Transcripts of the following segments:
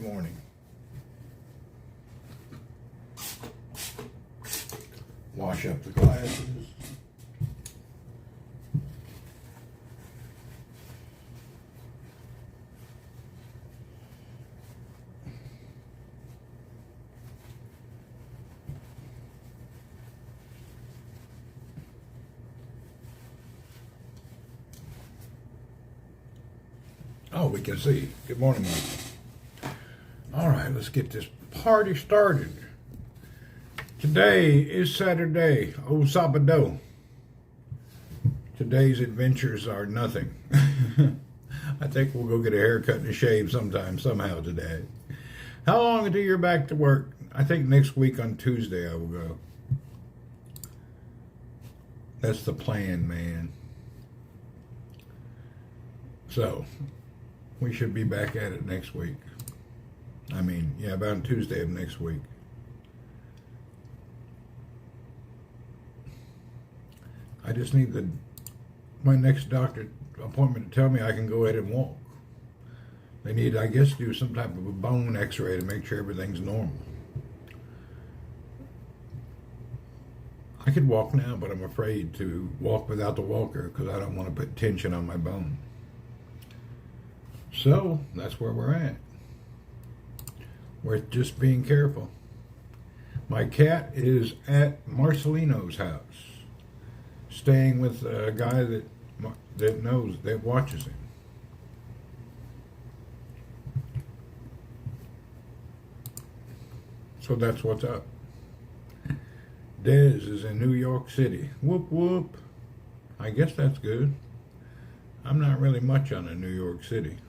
morning. Wash up the glasses. Oh, we can see. Good morning, Mike. All right, let's get this party started. Today is Saturday. Oh, Sabado. Today's adventures are nothing. I think we'll go get a haircut and a shave somehow today. How long until you're back to work? I think next week on Tuesday I will go. That's the plan, man. So, we should be back at it next week. About Tuesday of next week. I just need my next doctor appointment to tell me I can go ahead and walk. They need, I guess, to do some type of a bone x-ray to make sure everything's normal. I could walk now, but I'm afraid to walk without the walker because I don't want to put tension on my bone. So, that's where we're at. We're just being careful. My cat is at Marcelino's house, staying with a guy that watches him. So that's what's up. Dez is in New York City. Whoop whoop. I guess that's good. I'm not really much on a New York City.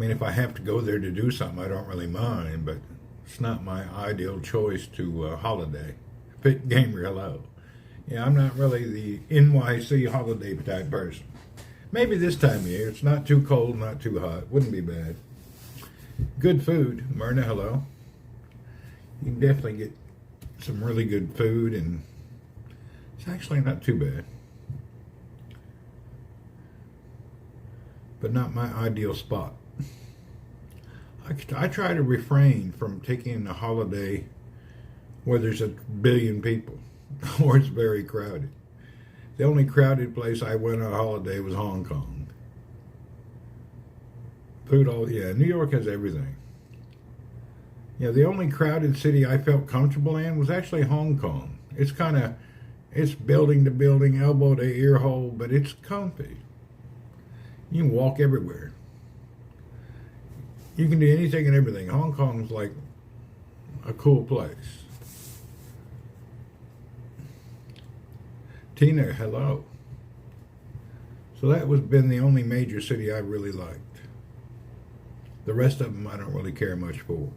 If I have to go there to do something, I don't really mind, but it's not my ideal choice to holiday. Fit game real low. Yeah, I'm not really the NYC holiday type person. Maybe this time of year. It's not too cold, not too hot. Wouldn't be bad. Good food. Myrna, hello. You can definitely get some really good food, and it's actually not too bad. But not my ideal spot. I try to refrain from taking a holiday where there's a billion people or it's very crowded. The only crowded place I went on holiday was Hong Kong. New York has everything. The only crowded city I felt comfortable in was actually Hong Kong. It's building to building, elbow to ear hole, but it's comfy. You can walk everywhere. You can do anything and everything. Hong Kong's like a cool place. Tina, hello. So that was been the only major city I really liked. The rest of them I don't really care much for.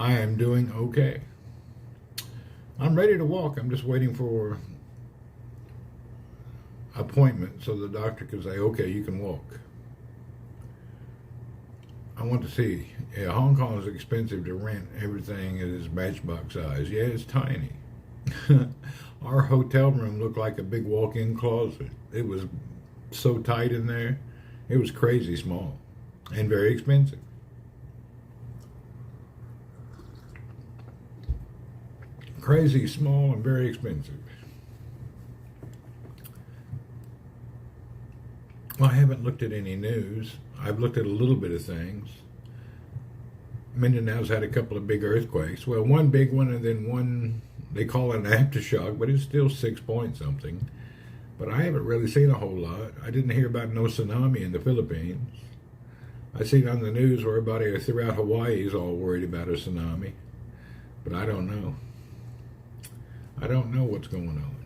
I am doing okay. I'm ready to walk. I'm just waiting for appointment so the doctor can say, okay, you can walk. I want to see. Yeah, Hong Kong is expensive to rent everything at its matchbox size. Yeah, it's tiny. Our hotel room looked like a big walk-in closet. It was so tight in there. It was crazy small and very expensive. Crazy small and very expensive. Well, I haven't looked at any news. I've looked at a little bit of things. Mindanao's had a couple of big earthquakes. Well, one big one and then one, they call it an aftershock, but it's still 6 point something. But I haven't really seen a whole lot. I didn't hear about no tsunami in the Philippines. I seen on the news where everybody throughout Hawaii is all worried about a tsunami. But I don't know. I don't know what's going on.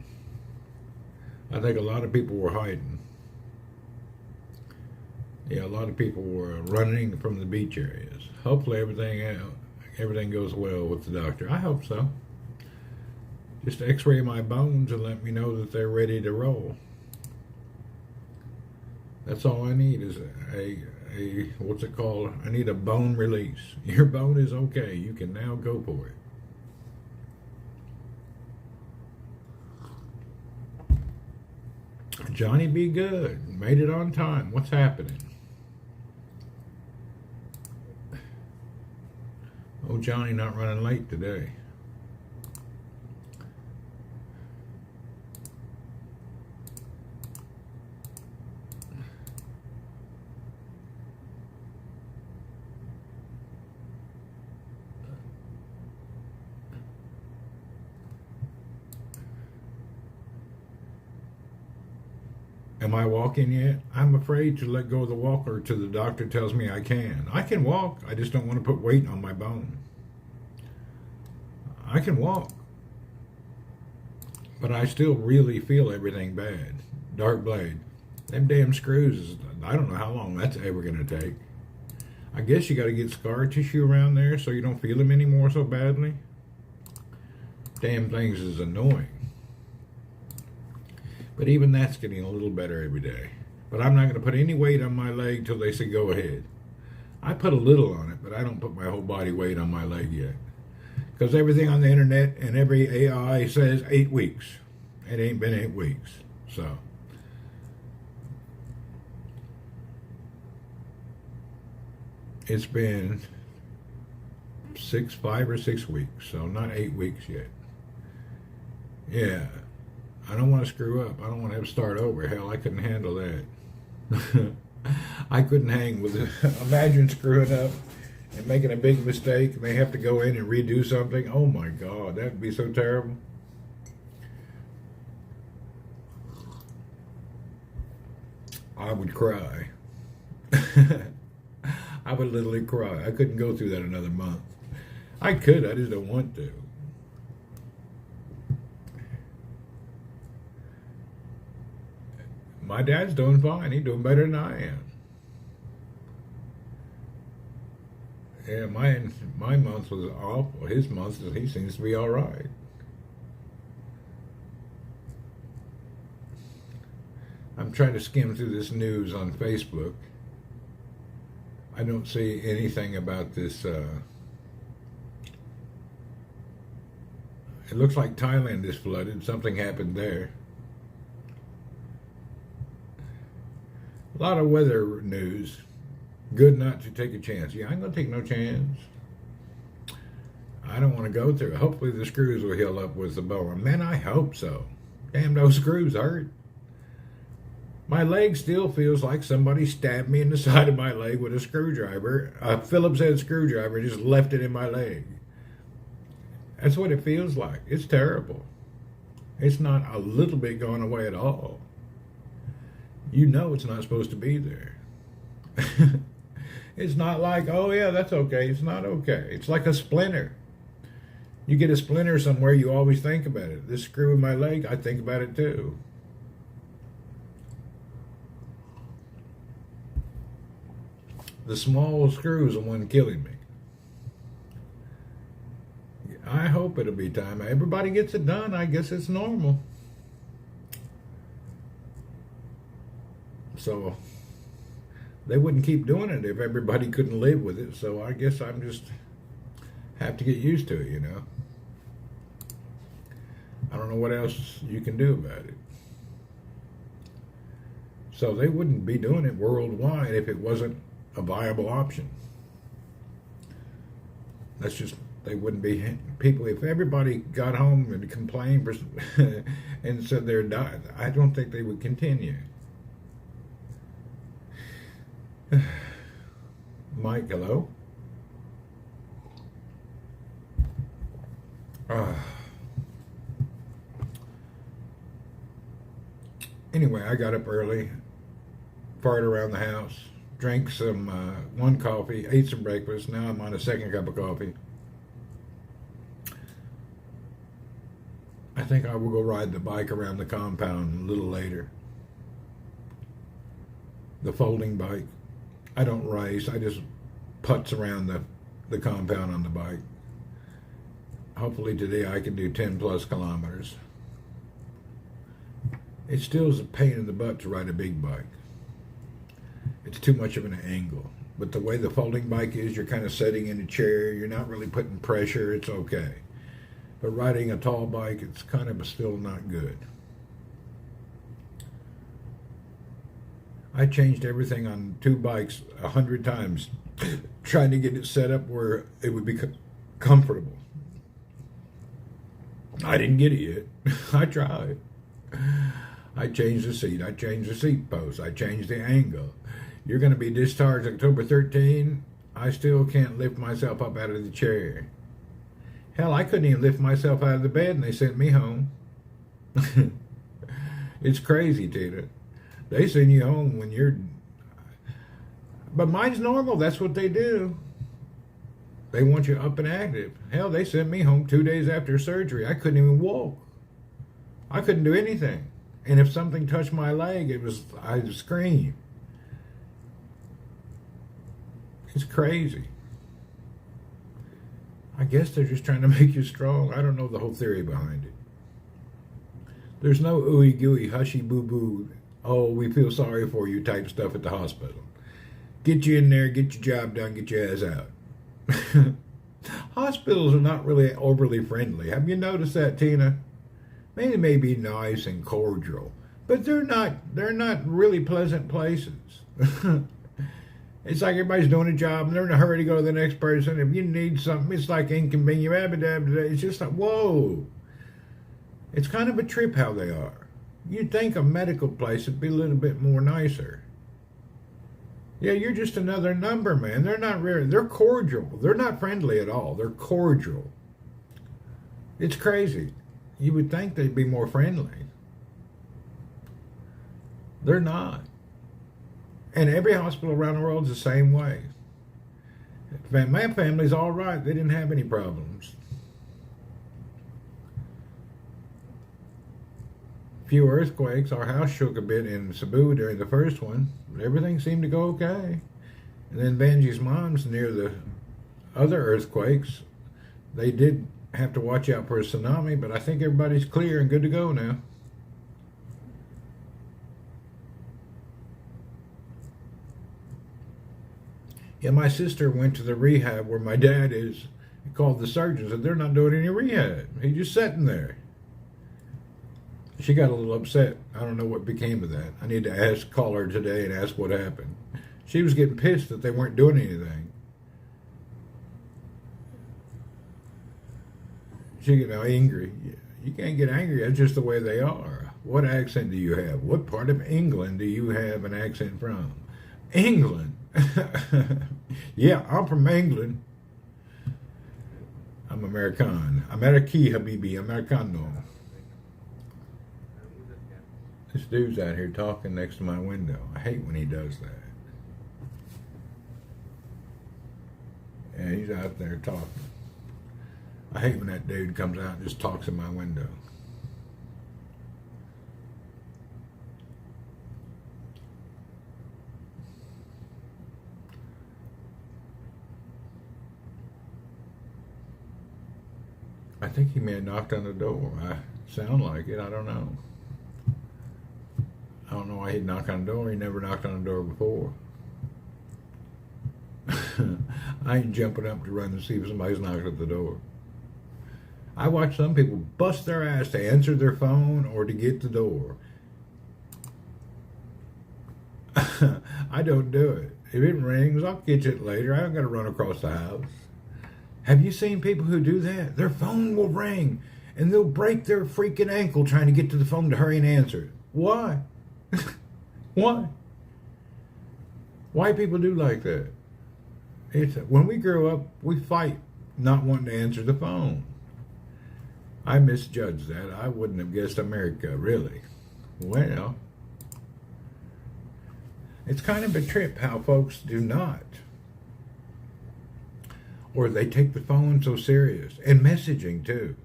I think a lot of people were hiding. Yeah, a lot of people were running from the beach areas. Hopefully everything goes well with the doctor. I hope so. Just x-ray my bones and let me know that they're ready to roll. That's all I need is a what's it called? I need a bone release. Your bone is okay. You can now go for it. Johnny be good. Made it on time. What's happening? Oh, Johnny not running late today. Am I walking yet? I'm afraid to let go of the walker till the doctor tells me I can. I can walk. I just don't want to put weight on my bone. I can walk. But I still really feel everything bad. Dark blade. Them damn screws, I don't know how long that's ever going to take. I guess you got to get scar tissue around there so you don't feel them anymore so badly. Damn things is annoying. But even that's getting a little better every day. But I'm not going to put any weight on my leg till they say go ahead. I put a little on it, but I don't put my whole body weight on my leg yet. Because everything on the internet and every AI says 8 weeks. It ain't been 8 weeks. So. It's been 5 or 6 weeks. So not 8 weeks yet. Yeah. I don't want to screw up. I don't want to have to start over. Hell, I couldn't handle that. I couldn't hang with it. Imagine screwing up and making a big mistake and they have to go in and redo something. Oh my God, that'd be so terrible. I would cry. I would literally cry. I couldn't go through that another month. I could, I just don't want to. My dad's doing fine. He's doing better than I am. Yeah, my month was awful. His month, he seems to be all right. I'm trying to skim through this news on Facebook. I don't see anything about this. It looks like Thailand is flooded. Something happened there. A lot of weather news. Good not to take a chance. Yeah, I ain't going to take no chance. I don't want to go through it. Hopefully the screws will heal up with the bone. Man, I hope so. Damn, those screws hurt. My leg still feels like somebody stabbed me in the side of my leg with a screwdriver. A Phillips head screwdriver just left it in my leg. That's what it feels like. It's terrible. It's not a little bit going away at all. You know it's not supposed to be there. It's not like, oh yeah, that's okay. It's not okay. It's like a splinter. You get a splinter somewhere, you always think about it. This screw in my leg, I think about it too. The small screw is the one killing me. I hope it'll be time. Everybody gets it done. I guess it's normal. So they wouldn't keep doing it if everybody couldn't live with it. So I guess I'm just have to get used to it, you know. I don't know what else you can do about it. So they wouldn't be doing it worldwide if it wasn't a viable option. That's just, they wouldn't be people. If everybody got home and complained and said they're dying, I don't think they would continue. Mike, hello. Anyway, I got up early, farted around the house, drank some one coffee, ate some breakfast. Now I'm on a second cup of coffee. I think I will go ride the bike around the compound a little later. The folding bike. I don't race. I just putz around the compound on the bike. Hopefully today I can do 10 plus kilometers. It still is a pain in the butt to ride a big bike. It's too much of an angle. But the way the folding bike is, you're kind of sitting in a chair. You're not really putting pressure. It's okay. But riding a tall bike, it's kind of still not good. I changed everything on 2 bikes 100 times, trying to get it set up where it would be comfortable. I didn't get it yet. I tried. I changed the seat. I changed the seat post. I changed the angle. You're going to be discharged October 13. I still can't lift myself up out of the chair. Hell, I couldn't even lift myself out of the bed and they sent me home. It's crazy, Tina. They send you home when you're... But mine's normal. That's what they do. They want you up and active. Hell, they sent me home 2 days after surgery. I couldn't even walk. I couldn't do anything. And if something touched my leg, I'd scream. It's crazy. I guess they're just trying to make you strong. I don't know the whole theory behind it. There's no ooey gooey, hushy boo boo, oh, we feel sorry for you type stuff at the hospital. Get you in there, get your job done, get your ass out. Hospitals are not really overly friendly. Have you noticed that, Tina? They may be nice and cordial, but they're not really pleasant places. It's like everybody's doing a job and they're in a hurry to go to the next person. If you need something, it's like inconvenient. It's just like, whoa. It's kind of a trip how they are. You'd think a medical place would be a little bit more nicer. Yeah, you're just another number, man. They're not really, they're cordial. They're not friendly at all. They're cordial. It's crazy. You would think they'd be more friendly. They're not. And every hospital around the world is the same way. My family's all right. They didn't have any problems. Few earthquakes. Our house shook a bit in Cebu during the first one. Everything seemed to go okay. And then Benji's mom's near the other earthquakes. They did have to watch out for a tsunami, but I think everybody's clear and good to go now. Yeah, my sister went to the rehab where my dad is. He called the surgeon, said they're not doing any rehab. He's just sitting there. She got a little upset. I don't know what became of that. I need to call her today and ask what happened. She was getting pissed that they weren't doing anything. She got angry. You can't get angry. That's just the way they are. What accent do you have? What part of England do you have an accent from? England. Yeah, I'm from England. I'm American. Americi, Habibi, Americano. This dude's out here talking next to my window. I hate when he does that. Yeah, he's out there talking. I hate when that dude comes out and just talks in my window. I think he may have knocked on the door. I sound like it. I don't know. I don't know why he'd knock on the door. He never knocked on the door before. I ain't jumping up to run and see if somebody's knocked at the door. I watch some people bust their ass to answer their phone or to get the door. I don't do it. If it rings, I'll catch it later. I don't got to run across the house. Have you seen people who do that? Their phone will ring and they'll break their freaking ankle trying to get to the phone to hurry and answer it. Why? Why? Why people do like that? When we grow up, we fight not wanting to answer the phone. I misjudged that. I wouldn't have guessed America, really. Well, it's kind of a trip how folks do not. Or they take the phone so serious. And messaging, too.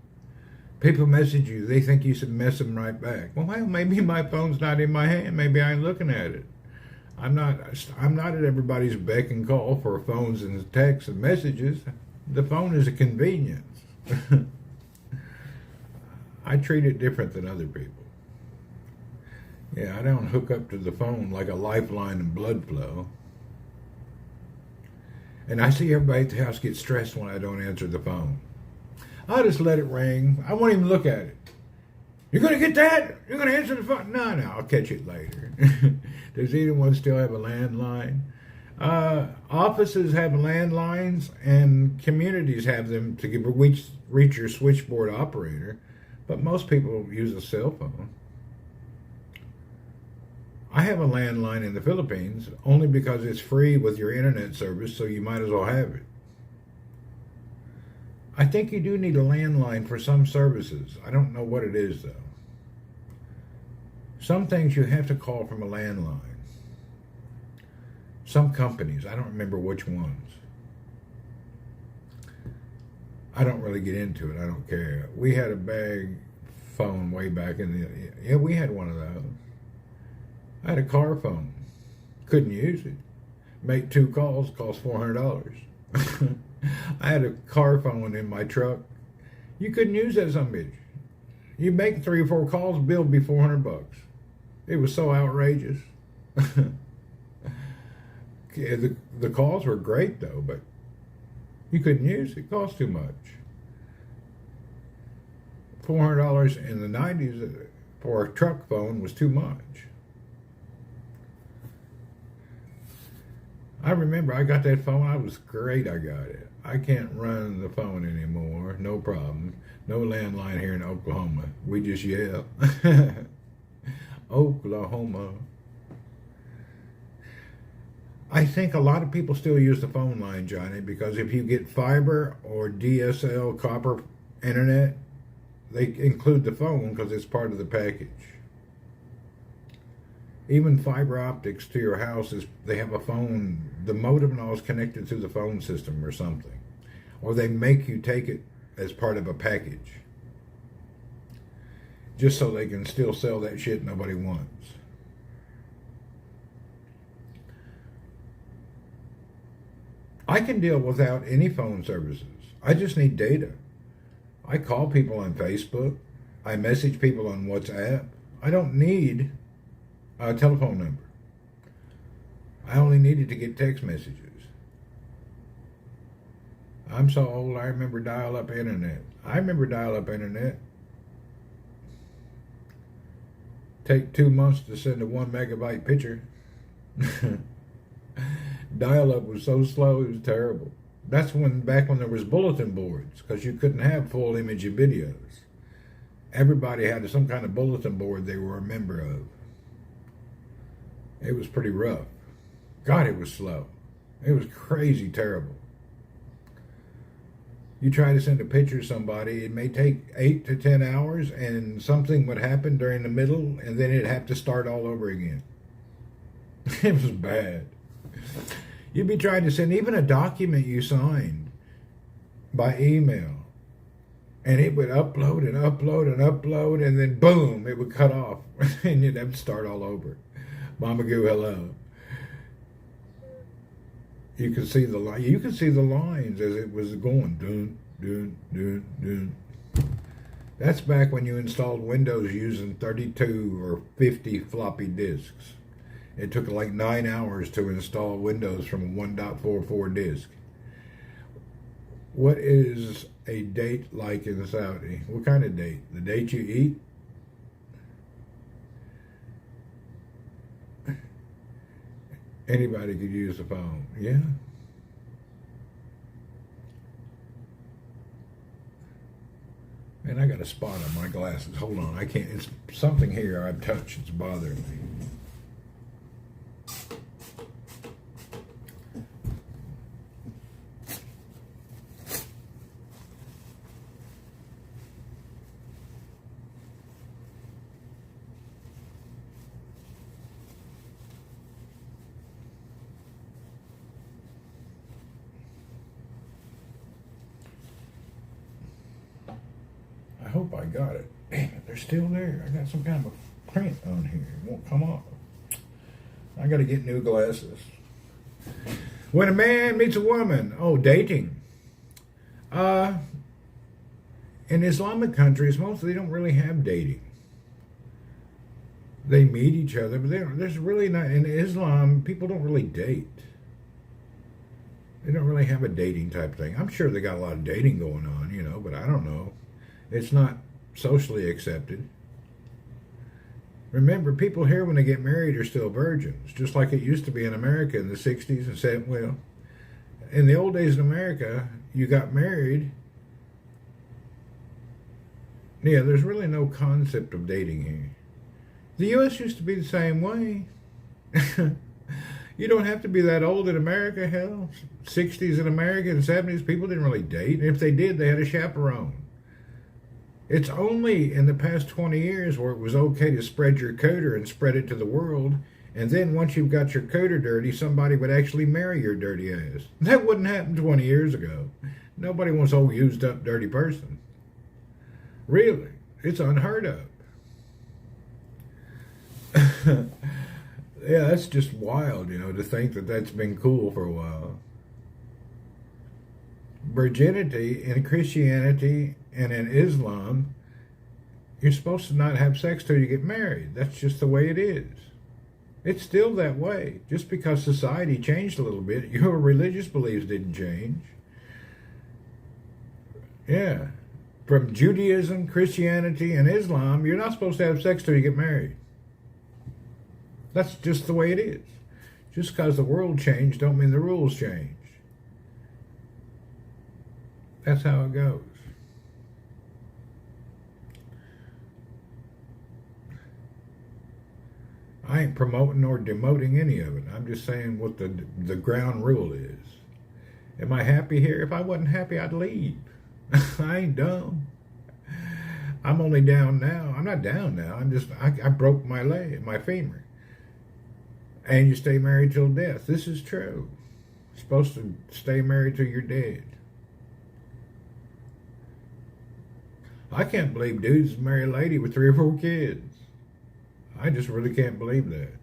People message you. They think you should mess them right back. Well, maybe my phone's not in my hand. Maybe I ain't looking at it. I'm not at everybody's beck and call for phones and texts and messages. The phone is a convenience. I treat it different than other people. Yeah, I don't hook up to the phone like a lifeline and blood flow. And I see everybody at the house get stressed when I don't answer the phone. I'll just let it ring. I won't even look at it. You're going to get that? You're going to answer the phone? No, I'll catch it later. Does anyone still have a landline? Offices have landlines, and communities have them to reach your switchboard operator. But most people use a cell phone. I have a landline in the Philippines only because it's free with your internet service, so you might as well have it. I think you do need a landline for some services. I don't know what it is, though. Some things you have to call from a landline. Some companies, I don't remember which ones. I don't really get into it. I don't care. We had a bag phone way back in the... Yeah, we had one of those. I had a car phone. Couldn't use it. Make 2 calls, cost $400. I had a car phone in my truck. You couldn't use that son of a bitch. You make 3 or 4 calls, bill would be $400. It was so outrageous. The calls were great though, but you couldn't use it. It cost too much. $400 in the 90s for a truck phone was too much. I remember I got that phone. I was great. I got it. I can't run the phone anymore. No problem. No landline here in Oklahoma. We just yell. Oklahoma. I think a lot of people still use the phone line, Johnny, because if you get fiber or DSL copper internet, they include the phone because it's part of the package. Even fiber optics to your house, they have a phone, the modem and all is connected to the phone system or something. Or they make you take it as part of a package. Just so they can still sell that shit nobody wants. I can deal without any phone services. I just need data. I call people on Facebook. I message people on WhatsApp. I don't need a telephone number. I only needed to get text messages. I'm so old, I remember dial-up internet. Take 2 months to send a 1 megabyte picture. Dial-up was so slow, it was terrible. That's back when there was bulletin boards, because you couldn't have full image videos. Everybody had some kind of bulletin board they were a member of. It was pretty rough. God, it was slow. It was crazy terrible. You try to send a picture to somebody, it may take 8 to 10 hours, and something would happen during the middle, and then it'd have to start all over again. It was bad. You'd be trying to send even a document you signed by email, and it would upload and upload and upload, and then boom, it would cut off, and you'd have to start all over. Mama Goo, hello. You could see the lines as it was going. Dun, dun, dun, dun. That's back when you installed Windows using 32 or 50 floppy disks. It took like 9 hours to install Windows from a 1.44 disk. What is a date like in Saudi? What kind of date? The date you eat? Anybody could use the phone. Yeah. Man, I got a spot on my glasses. Hold on. I can't. It's something here I've touched. It's bothering me. I hope I got it. Damn it, they're still there. I got some kind of a print on here. It won't come off. I got to get new glasses. When a man meets a woman. Oh, dating. In Islamic countries, they don't really have dating. They meet each other, but there's really not, in Islam, people don't really date. They don't really have a dating type thing. I'm sure they got a lot of dating going on, but I don't know. It's not socially accepted. Remember, people here when they get married are still virgins, just like it used to be in America in the 60s and 70s. Well, in the old days in America, you got married. Yeah, there's really no concept of dating here. The U.S. used to be the same way. You don't have to be that old in America, hell. 60s in America and 70s, people didn't really date. And if they did, they had a chaperone. It's only in the past 20 years where it was okay to spread your coater and spread it to the world. And then once you've got your coater dirty, somebody would actually marry your dirty ass. That wouldn't happen 20 years ago. Nobody wants an old, used up, dirty person. Really. It's unheard of. Yeah, that's just wild, to think that that's been cool for a while. Virginity in Christianity and in Islam, you're supposed to not have sex till you get married. That's just the way it is. It's still that way. Just because society changed a little bit, your religious beliefs didn't change. Yeah. From Judaism, Christianity, and Islam, you're not supposed to have sex till you get married. That's just the way it is. Just because the world changed don't mean the rules changed. That's how it goes. I ain't promoting or demoting any of it. I'm just saying what the ground rule is. Am I happy here? If I wasn't happy, I'd leave. I ain't dumb. I'm only down now. I'm not down now. I broke my leg, my femur. And you stay married till death. This is true. You're supposed to stay married till you're dead. I can't believe dudes marry a lady with 3 or 4 kids. I just really can't believe that.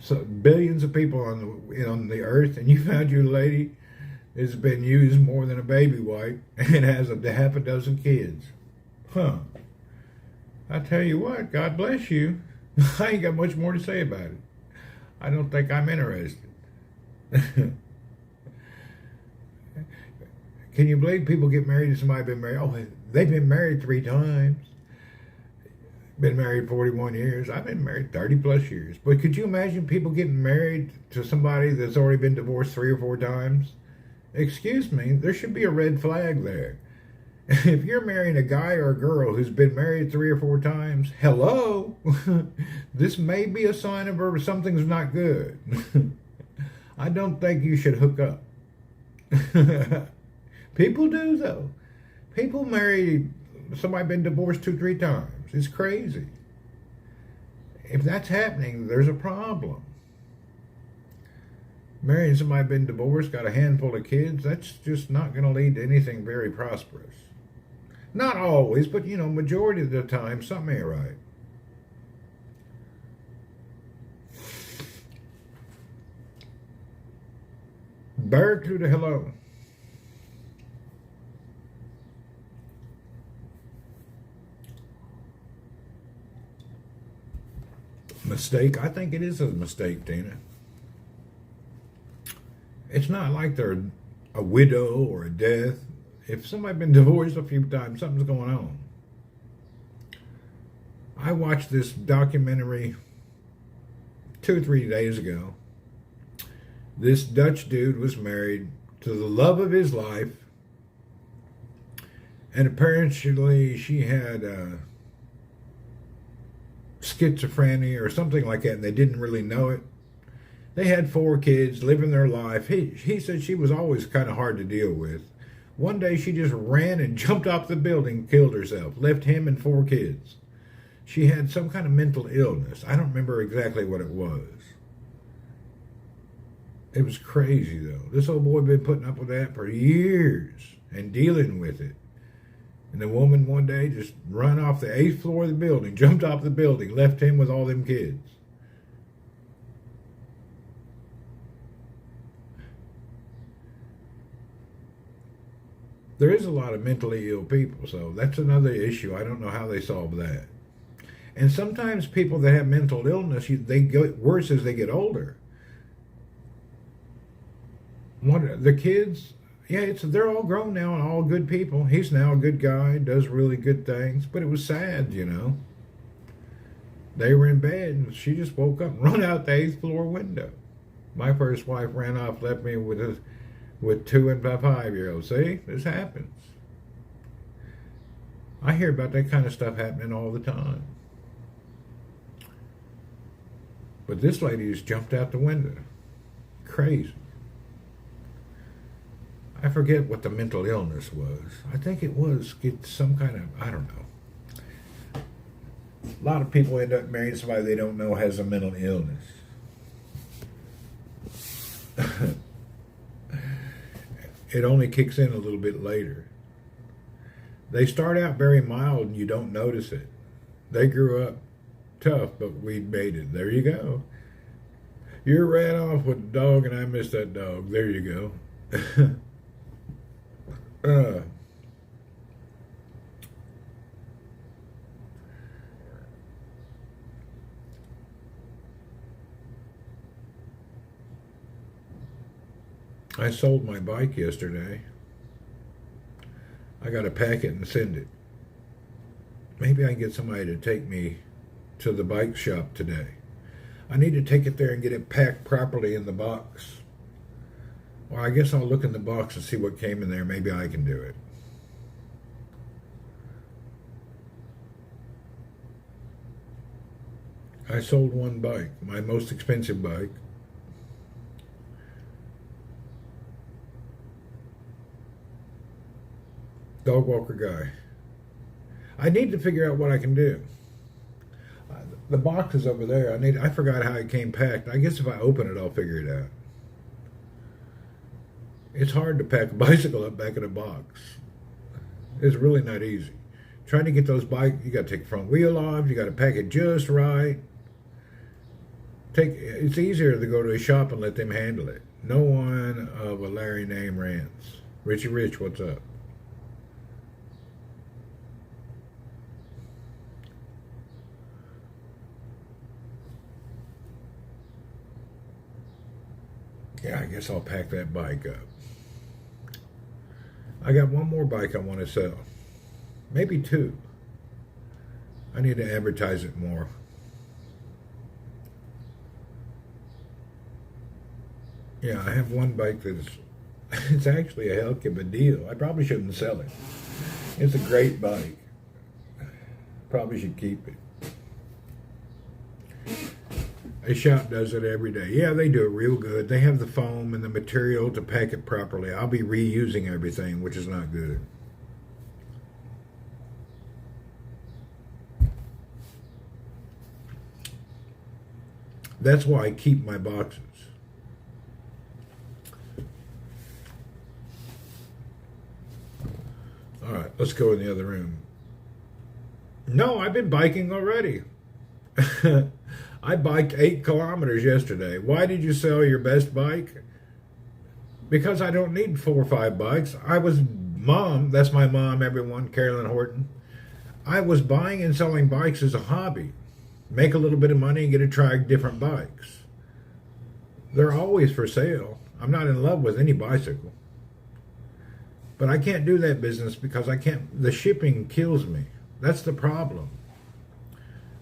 So billions of people on the earth, and you found your lady has been used more than a baby wipe and has half a dozen kids. Huh. I tell you what, God bless you. I ain't got much more to say about it. I don't think I'm interested. Can you believe people get married and somebody been married? Oh, they've been married 3 times. Been married 41 years. I've been married 30 plus years. But could you imagine people getting married to somebody that's already been divorced 3 or 4 times? Excuse me, there should be a red flag there. If you're marrying a guy or a girl who's been married 3 or 4 times, hello, this may be a sign of something's not good. I don't think you should hook up. People do, though. People marry somebody been divorced 2, 3 times. It's crazy. If that's happening, there's a problem. Marrying somebody been divorced, got a handful of kids, that's just not going to lead to anything very prosperous. Not always, but majority of the time, something ain't right. Barracuda, hello. Mistake? I think it is a mistake, Tina. It's not like they're a widow or a death. If somebody's been divorced a few times, something's going on. I watched this documentary 2 or 3 days ago. This Dutch dude was married to the love of his life, and apparently she had schizophrenia or something like that, and they didn't really know it. They had 4 kids, living their life. He said she was always kind of hard to deal with. One day she just ran and jumped off the building, killed herself, left him and 4 kids. She had some kind of mental illness. I don't remember exactly what it was. It was crazy, though. This old boy had been putting up with that for years and dealing with it. And the woman one day just run off the 8th floor of the building, jumped off the building, left him with all them kids. There is a lot of mentally ill people, so that's another issue. I don't know how they solve that. And sometimes people that have mental illness, they get worse as they get older. The kids, yeah, they're all grown now and all good people. He's now a good guy, does really good things, but it was sad, you know. They were in bed and she just woke up and run out the 8th floor window. My first wife ran off, left me with 2 and 5-year-olds. See, this happens. I hear about that kind of stuff happening all the time. But this lady just jumped out the window. Crazy. I forget what the mental illness was. I think it was some kind of, I don't know. A lot of people end up marrying somebody they don't know has a mental illness. It only kicks in a little bit later. They start out very mild and you don't notice it. They grew up tough, but we made it. There you go. You ran off with a dog and I missed that dog. There you go. I sold my bike yesterday. I got to pack it and send it. Maybe I can get somebody to take me to the bike shop today. I need to take it there and get it packed properly in the box. Well, I guess I'll look in the box and see what came in there. Maybe I can do it. I sold one bike, my most expensive bike. Dog walker guy. I need to figure out what I can do. The box is over there. I forgot how it came packed. I guess if I open it, I'll figure it out. It's hard to pack a bicycle up back in a box. It's really not easy. Trying to get those bikes, you got to take the front wheel off. You got to pack it just right. It's easier to go to a shop and let them handle it. No one of a Larry name rants. Richie Rich, what's up? Yeah, I guess I'll pack that bike up. I got one more bike I want to sell. Maybe 2. I need to advertise it more. Yeah, I have one bike it's actually a heck of a deal. I probably shouldn't sell it. It's a great bike. Probably should keep it. A shop does it every day. Yeah, they do it real good. They have the foam and the material to pack it properly. I'll be reusing everything, which is not good. That's why I keep my boxes. All right, let's go in the other room. No, I've been biking already. I biked 8 kilometers yesterday. Why did you sell your best bike? Because I don't need 4 or 5 bikes. That's my mom, everyone, Carolyn Horton. I was buying and selling bikes as a hobby. Make a little bit of money and get to try different bikes. They're always for sale. I'm not in love with any bicycle. But I can't do that business because the shipping kills me. That's the problem.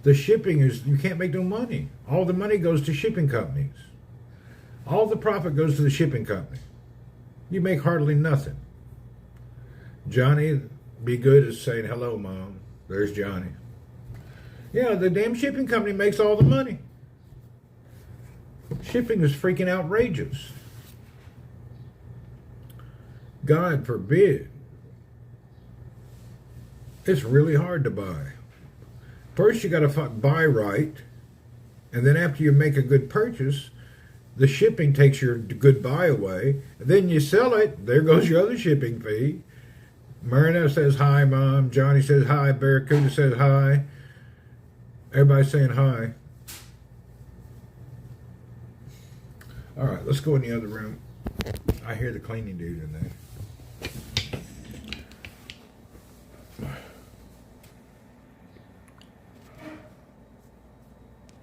The shipping you can't make no money. All the money goes to shipping companies. All the profit goes to the shipping company. You make hardly nothing. Johnny, be good is saying, hello, Mom. There's Johnny. Yeah, the damn shipping company makes all the money. Shipping is freaking outrageous. God forbid. It's really hard to buy. First, you got to buy right, and then after you make a good purchase, the shipping takes your good buy away. And then you sell it. There goes your other shipping fee. Marina says hi, Mom. Johnny says hi. Barracuda says hi. Everybody's saying hi. All right, let's go in the other room. I hear the cleaning dude in there.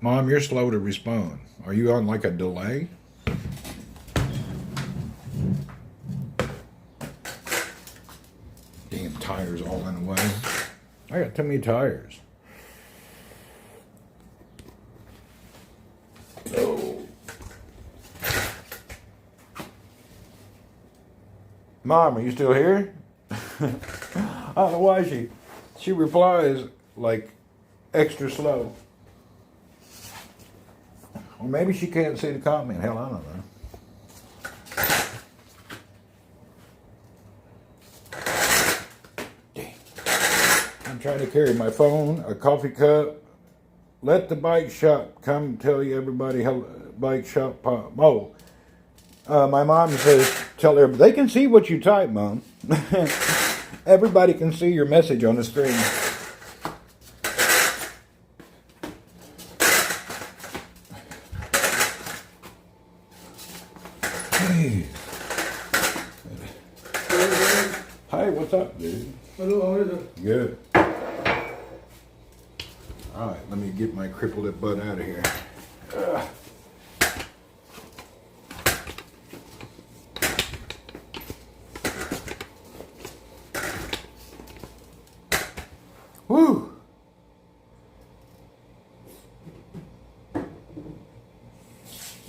Mom, you're slow to respond. Are you on like a delay? Damn tires all in the way. I got too many tires. Oh. Mom, are you still here? I don't know why she replies like extra slow. Or maybe she can't see the comment. Hell, I don't know. I'm trying to carry my phone, a coffee cup. Let the bike shop come tell you everybody how bike shop pop. Oh, my mom says tell everybody. They can see what you type, Mom. Everybody can see your message on the screen. Hey. Hi, what's up, dude? Hello, how are you? Good. All right, let me get my crippled up butt out of here. Woo!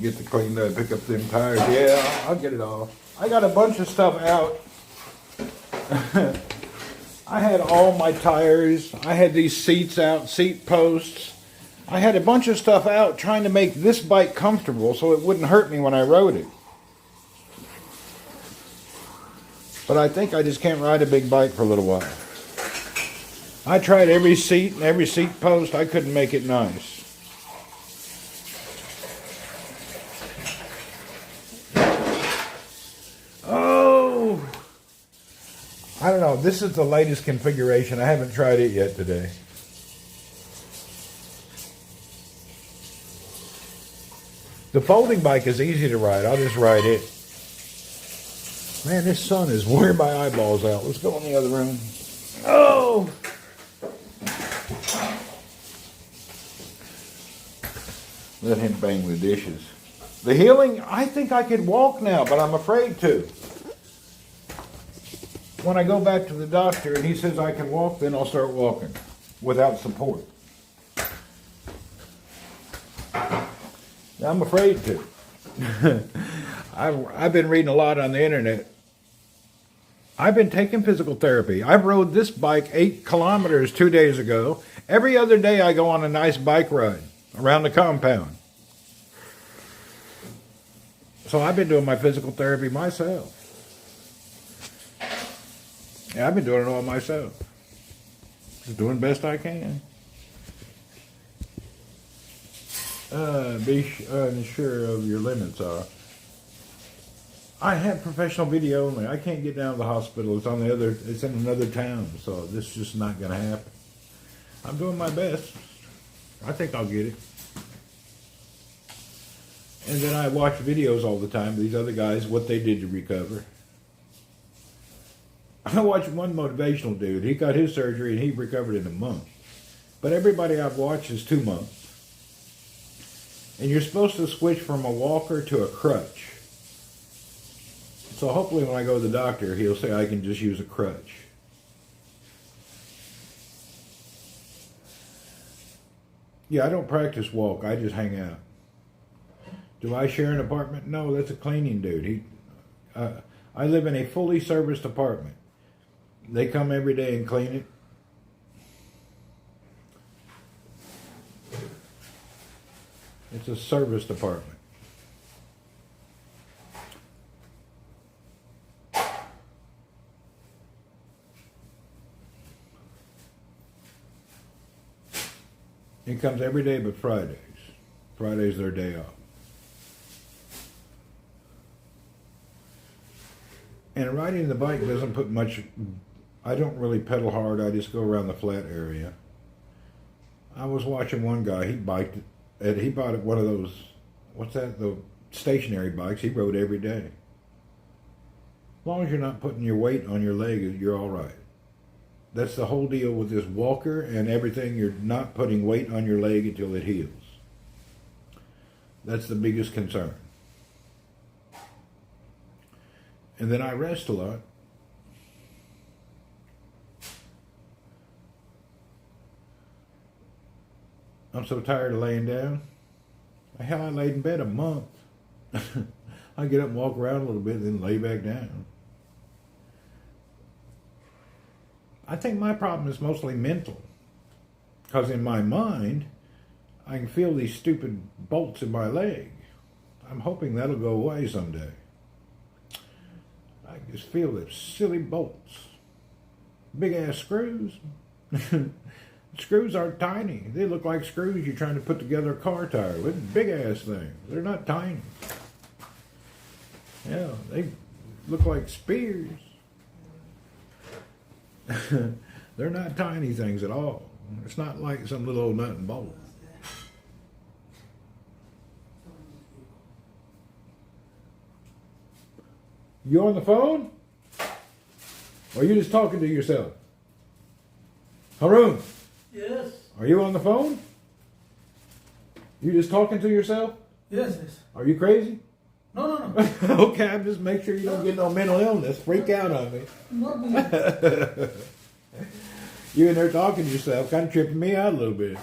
Get the clean up, pick up them tires. Yeah, I'll get it all. I got a bunch of stuff out. I had all my tires. I had these seats out, seat posts. I had a bunch of stuff out trying to make this bike comfortable so it wouldn't hurt me when I rode it. But I think I just can't ride a big bike for a little while. I tried every seat and every seat post. I couldn't make it nice. Oh! I don't know. This is the latest configuration. I haven't tried it yet today. The folding bike is easy to ride. I'll just ride it. Man, this sun is wearing my eyeballs out. Let's go in the other room. Oh! Let him bang the dishes. The healing, I think I could walk now, but I'm afraid to. When I go back to the doctor and he says I can walk, then I'll start walking without support. I'm afraid to. I've been reading a lot on the internet. I've been taking physical therapy. I rode this bike 8 kilometers 2 days ago. Every other day I go on a nice bike ride around the compound. So I've been doing my physical therapy myself. Yeah, I've been doing it all myself. Just doing the best I can. Be sure of your limits are. I have professional video only. I can't get down to the hospital. It's in another town, so this is just not going to happen. I'm doing my best. I think I'll get it. And then I watch videos all the time, these other guys, what they did to recover. I watched one motivational dude. He got his surgery and he recovered in a month. But everybody I've watched is 2 months. And you're supposed to switch from a walker to a crutch. So hopefully when I go to the doctor, he'll say I can just use a crutch. Yeah, I don't practice walk. I just hang out. Do I share an apartment? No, that's a cleaning dude. I live in a fully serviced apartment. They come every day and clean it. It's a serviced apartment. It comes every day but Fridays. Friday's their day off. And riding the bike doesn't put much. I don't really pedal hard. I just go around the flat area. I was watching one guy. He biked it. He bought one of those. What's that? The stationary bikes. He rode every day. As long as you're not putting your weight on your leg, you're all right. That's the whole deal with this walker and everything. You're not putting weight on your leg until it heals. That's the biggest concern. And then I rest a lot. I'm so tired of laying down. Hell, I laid in bed a month. I get up and walk around a little bit, then lay back down. I think my problem is mostly mental. Because in my mind, I can feel these stupid bolts in my leg. I'm hoping that'll go away someday. I just feel those silly bolts. Big ass screws. Screws aren't tiny. They look like screws you're trying to put together a car tire with. Big ass things. They're not tiny. Yeah, they look like spears. They're not tiny things at all. It's not like some little old nut and bolt. You on the phone? Or are you just talking to yourself? Haroon? Yes. Are you on the phone? You just talking to yourself? Yes. Are you crazy? No. Okay, I'm just make sure you don't get no mental illness. Freak out on me. Not me. You in there talking to yourself, kind of tripping me out a little bit.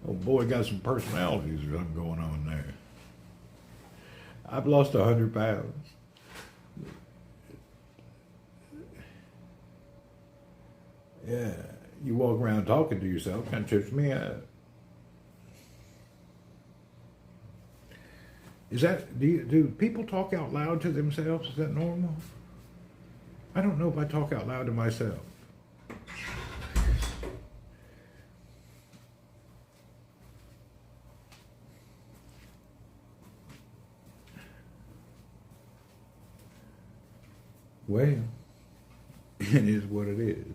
Oh boy, got some personalities or something going on there. I've lost 100 pounds. Yeah, you walk around talking to yourself, kind of trips me out. Is that, do people talk out loud to themselves? Is that normal? I don't know if I talk out loud to myself. Well, it is what it is.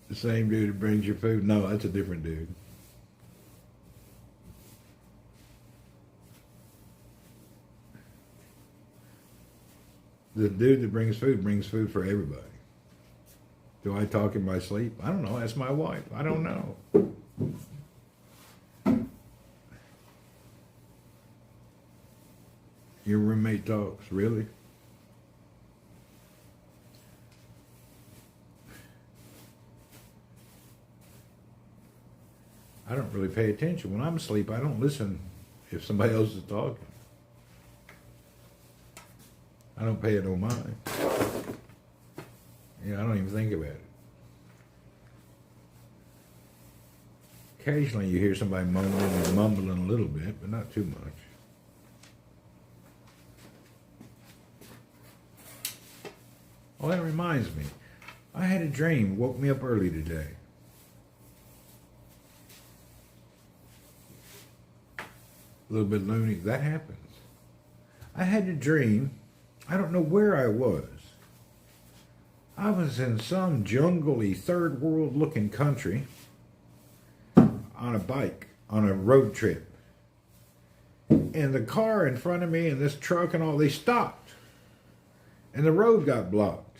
The same dude that brings your food. No, that's a different dude. The dude that brings food for everybody. Do I talk in my sleep? I don't know. Ask my wife. I don't know. Your roommate talks, really? I don't really pay attention. When I'm asleep, I don't listen if somebody else is talking. I don't pay it no mind. Yeah, I don't even think about it. Occasionally you hear somebody mumbling and mumbling a little bit, but not too much. Oh, that reminds me. I had a dream, woke me up early today. A little bit loony. That happens. I had a dream. I don't know where I was. I was in some jungly, third world looking country on a bike, on a road trip. And the car in front of me and this truck and all, they stopped. And the road got blocked.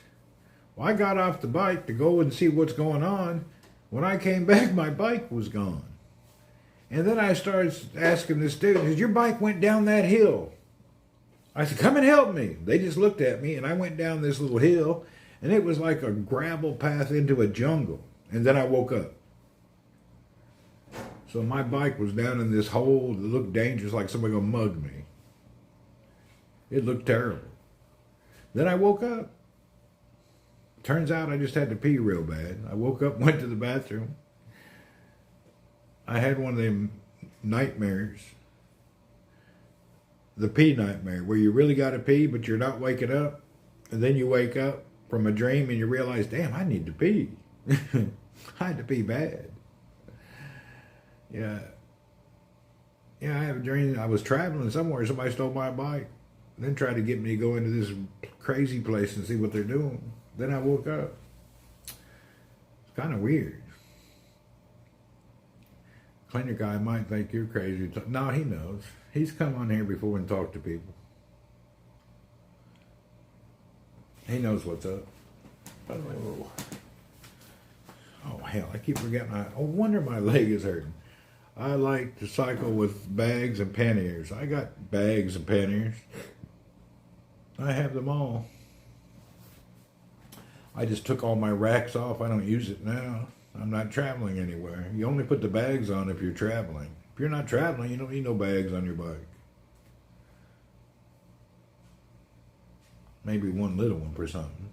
Well, I got off the bike to go and see what's going on. When I came back, my bike was gone. And then I started asking this dude, "Did your bike went down that hill?" I said, "Come and help me." They just looked at me, and I went down this little hill, and it was like a gravel path into a jungle. And then I woke up. So my bike was down in this hole that looked dangerous, like somebody gonna mug me. It looked terrible. Then I woke up. Turns out I just had to pee real bad. I woke up, went to the bathroom. I had one of them nightmares. The pee nightmare, where you really got to pee, but you're not waking up. And then you wake up from a dream and you realize, damn, I need to pee. I had to pee bad. Yeah. Yeah, I have a dream. I was traveling somewhere. Somebody stole my bike. Then tried to get me to go into this crazy place and see what they're doing. Then I woke up. It's kind of weird. Cleaner guy might think you're crazy. No, he knows. He's come on here before and talked to people. He knows what's up. Oh, hell, I keep forgetting. I wonder my leg is hurting. I like to cycle with bags and panniers. I got bags and panniers. I have them all. I just took all my racks off. I don't use it now. I'm not traveling anywhere. You only put the bags on if you're traveling. If you're not traveling, you don't need no bags on your bike. Maybe one little one for something.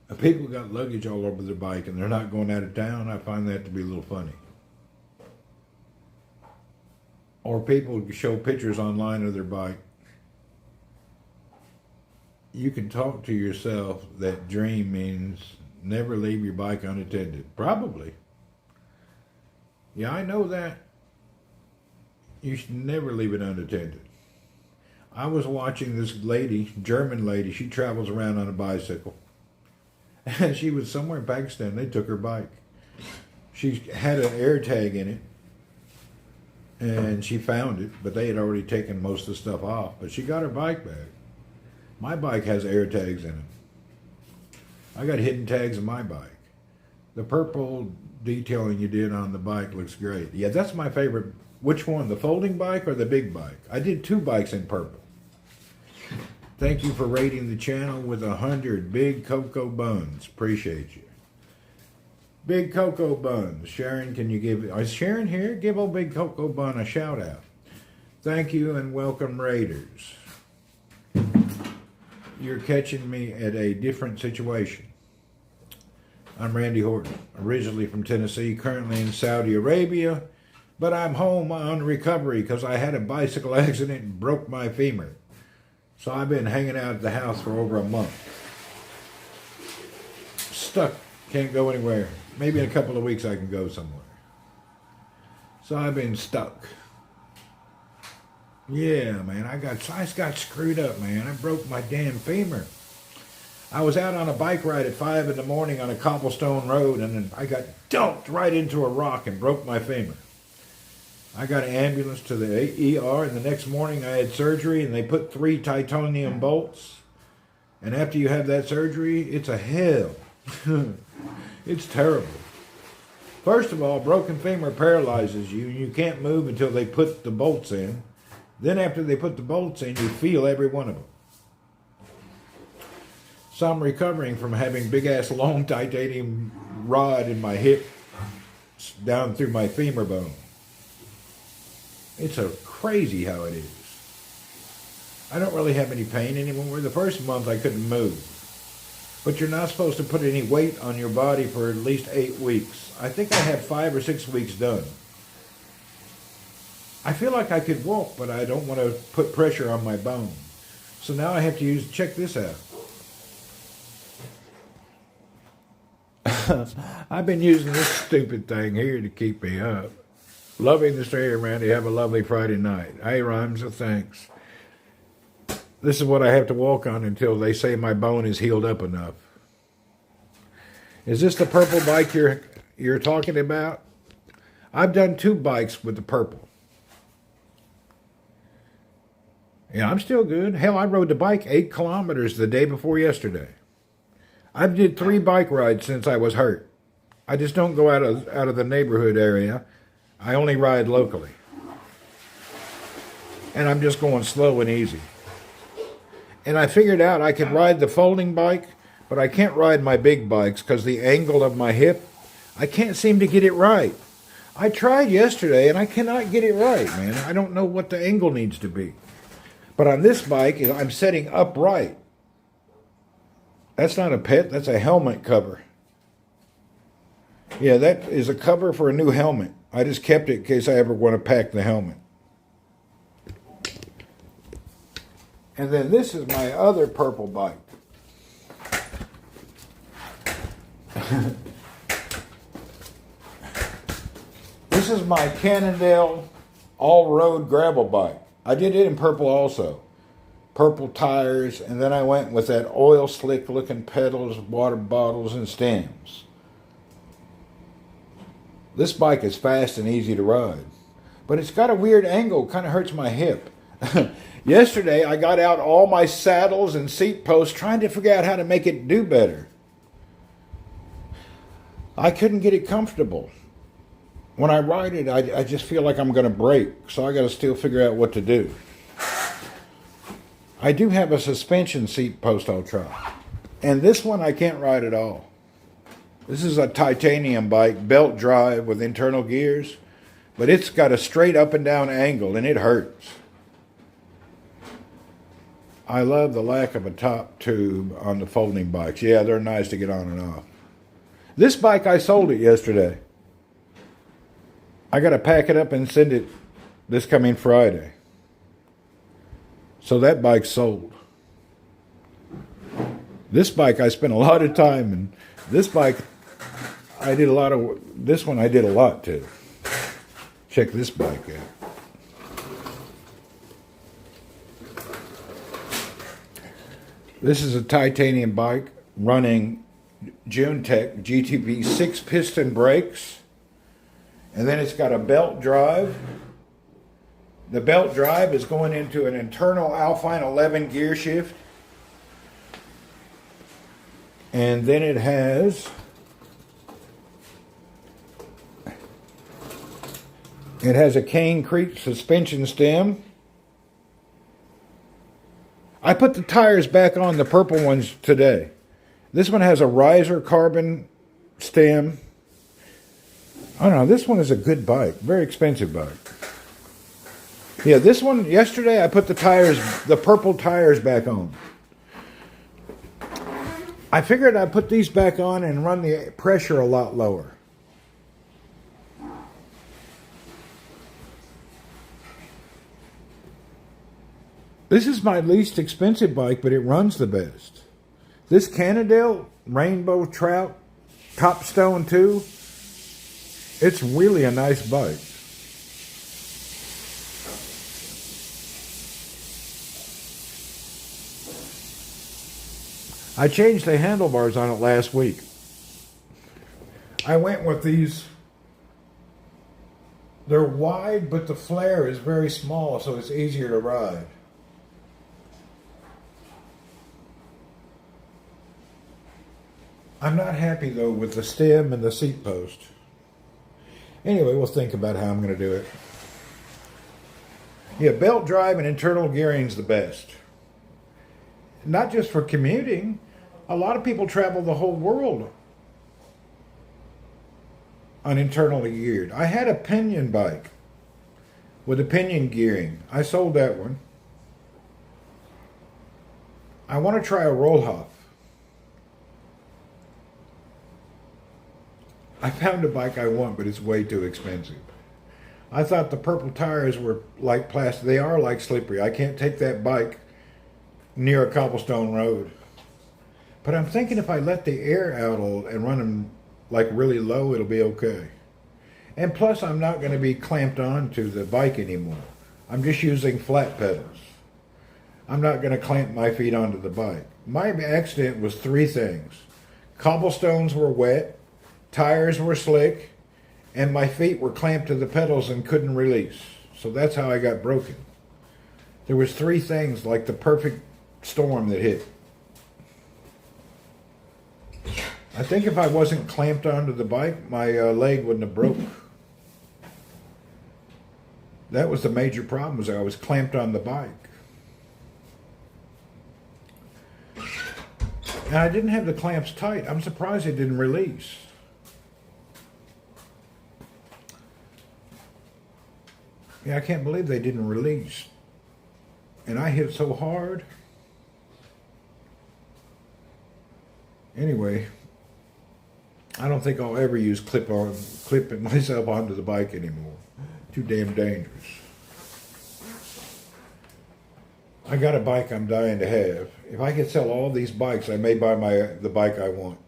If people got luggage all over their bike and they're not going out of town, I find that to be a little funny. Or people show pictures online of their bike. You can talk to yourself that dream means never leave your bike unattended. Probably. Yeah, I know that. You should never leave it unattended. I was watching this lady, German lady, she travels around on a bicycle. And she was somewhere in Pakistan. They took her bike. She had an air tag in it. And she found it, but they had already taken most of the stuff off. But she got her bike back. My bike has air tags in it. I got hidden tags in my bike. The purple detailing you did on the bike looks great. Yeah, that's my favorite. Which one, the folding bike or the big bike? I did 2 bikes in purple. Thank you for rating the channel with 100 big cocoa buns. Appreciate you. Big Cocoa Buns. Sharon, can you give... Is Sharon here? Give old Big Cocoa Bun a shout out. Thank you and welcome, Raiders. You're catching me at a different situation. I'm Randy Horton, originally from Tennessee, currently in Saudi Arabia, but I'm home on recovery because I had a bicycle accident and broke my femur. So I've been hanging out at the house for over a month. Stuck. Can't go anywhere. Maybe in a couple of weeks I can go somewhere. So I've been stuck. Yeah, man, I got screwed up, man. I broke my damn femur. I was out on a bike ride at 5 in the morning on a cobblestone road, and then I got dumped right into a rock and broke my femur. I got an ambulance to the ER, and the next morning I had surgery, and they put 3 titanium bolts. And after you have that surgery, it's a hell. It's terrible. First of all, broken femur paralyzes you. You can't move until they put the bolts in. Then after they put the bolts in, you feel every one of them. So I'm recovering from having big-ass long titanium rod in my hip down through my femur bone. It's a crazy how it is. I don't really have any pain anymore. The first month I couldn't move. But you're not supposed to put any weight on your body for at least 8 weeks. I think I have 5 or 6 weeks done. I feel like I could walk, but I don't want to put pressure on my bone. So now I have to check this out. I've been using this stupid thing here to keep me up. Loving the stay, Randy. Have a lovely Friday night. Hey, Rhymes, thanks. This is what I have to walk on until they say my bone is healed up enough. Is this the purple bike you're talking about? I've done 2 bikes with the purple. Yeah, I'm still good. Hell, I rode the bike 8 kilometers the day before yesterday. I've did 3 bike rides since I was hurt. I just don't go out of the neighborhood area. I only ride locally. And I'm just going slow and easy. And I figured out I could ride the folding bike, but I can't ride my big bikes because the angle of my hip, I can't seem to get it right. I tried yesterday and I cannot get it right, man. I don't know what the angle needs to be. But on this bike, I'm setting upright. That's not a pet, that's a helmet cover. Yeah, that is a cover for a new helmet. I just kept it in case I ever want to pack the helmet. And then this is my other purple bike. This is my Cannondale all-road gravel bike. I did it in purple also. Purple tires, and then I went with that oil slick looking pedals, water bottles, and stems. This bike is fast and easy to ride. But it's got a weird angle, kind of hurts my hip. Yesterday, I got out all my saddles and seat posts trying to figure out how to make it do better. I couldn't get it comfortable. When I ride it, I just feel like I'm going to break, so I got to still figure out what to do. I do have a suspension seat post I'll try. And this one I can't ride at all. This is a titanium bike, belt drive with internal gears, but it's got a straight up and down angle and it hurts. I love the lack of a top tube on the folding bikes. Yeah, they're nice to get on and off. This bike, I sold it yesterday. I got to pack it up and send it this coming Friday. So that bike's sold. This bike I spent a lot of time in. This bike I did a lot of. This one I did a lot too. Check this bike out. This is a titanium bike running JuneTech GTP 6-piston brakes. And then it's got a belt drive. The belt drive is going into an internal Alpine 11 gear shift. And then it has a Cane Creek suspension stem. I put the tires back on, the purple ones, today. This one has a riser carbon stem. I don't know, this one is a good bike. Very expensive bike. Yeah, this one, yesterday I put the purple tires back on. I figured I'd put these back on and run the pressure a lot lower. This is my least expensive bike, but it runs the best. This Cannondale Rainbow Trout Topstone 2, it's really a nice bike. I changed the handlebars on it last week. I went with these. They're wide, but the flare is very small, so it's easier to ride. I'm not happy, though, with the stem and the seat post. Anyway, we'll think about how I'm going to do it. Yeah, belt drive and internal gearing's the best. Not just for commuting. A lot of people travel the whole world on internally geared. I had a pinion bike with a pinion gearing. I sold that one. I want to try a roll hop. I found a bike I want, but it's way too expensive. I thought the purple tires were like plastic. They are like slippery. I can't take that bike near a cobblestone road. But I'm thinking if I let the air out and run them like really low, it'll be okay. And plus, I'm not going to be clamped onto the bike anymore. I'm just using flat pedals. I'm not going to clamp my feet onto the bike. My accident was 3 things. Cobblestones were wet, tires were slick, and my feet were clamped to the pedals and couldn't release. So that's how I got broken. There was 3 things, like the perfect storm that hit. I think if I wasn't clamped onto the bike, my leg wouldn't have broke. That was the major problem, was I was clamped on the bike. And I didn't have the clamps tight. I'm surprised it didn't release. Yeah, I can't believe they didn't release. And I hit so hard. Anyway, I don't think I'll ever use clipping myself onto the bike anymore. Too damn dangerous. I got a bike I'm dying to have. If I could sell all these bikes, I may buy the bike I want.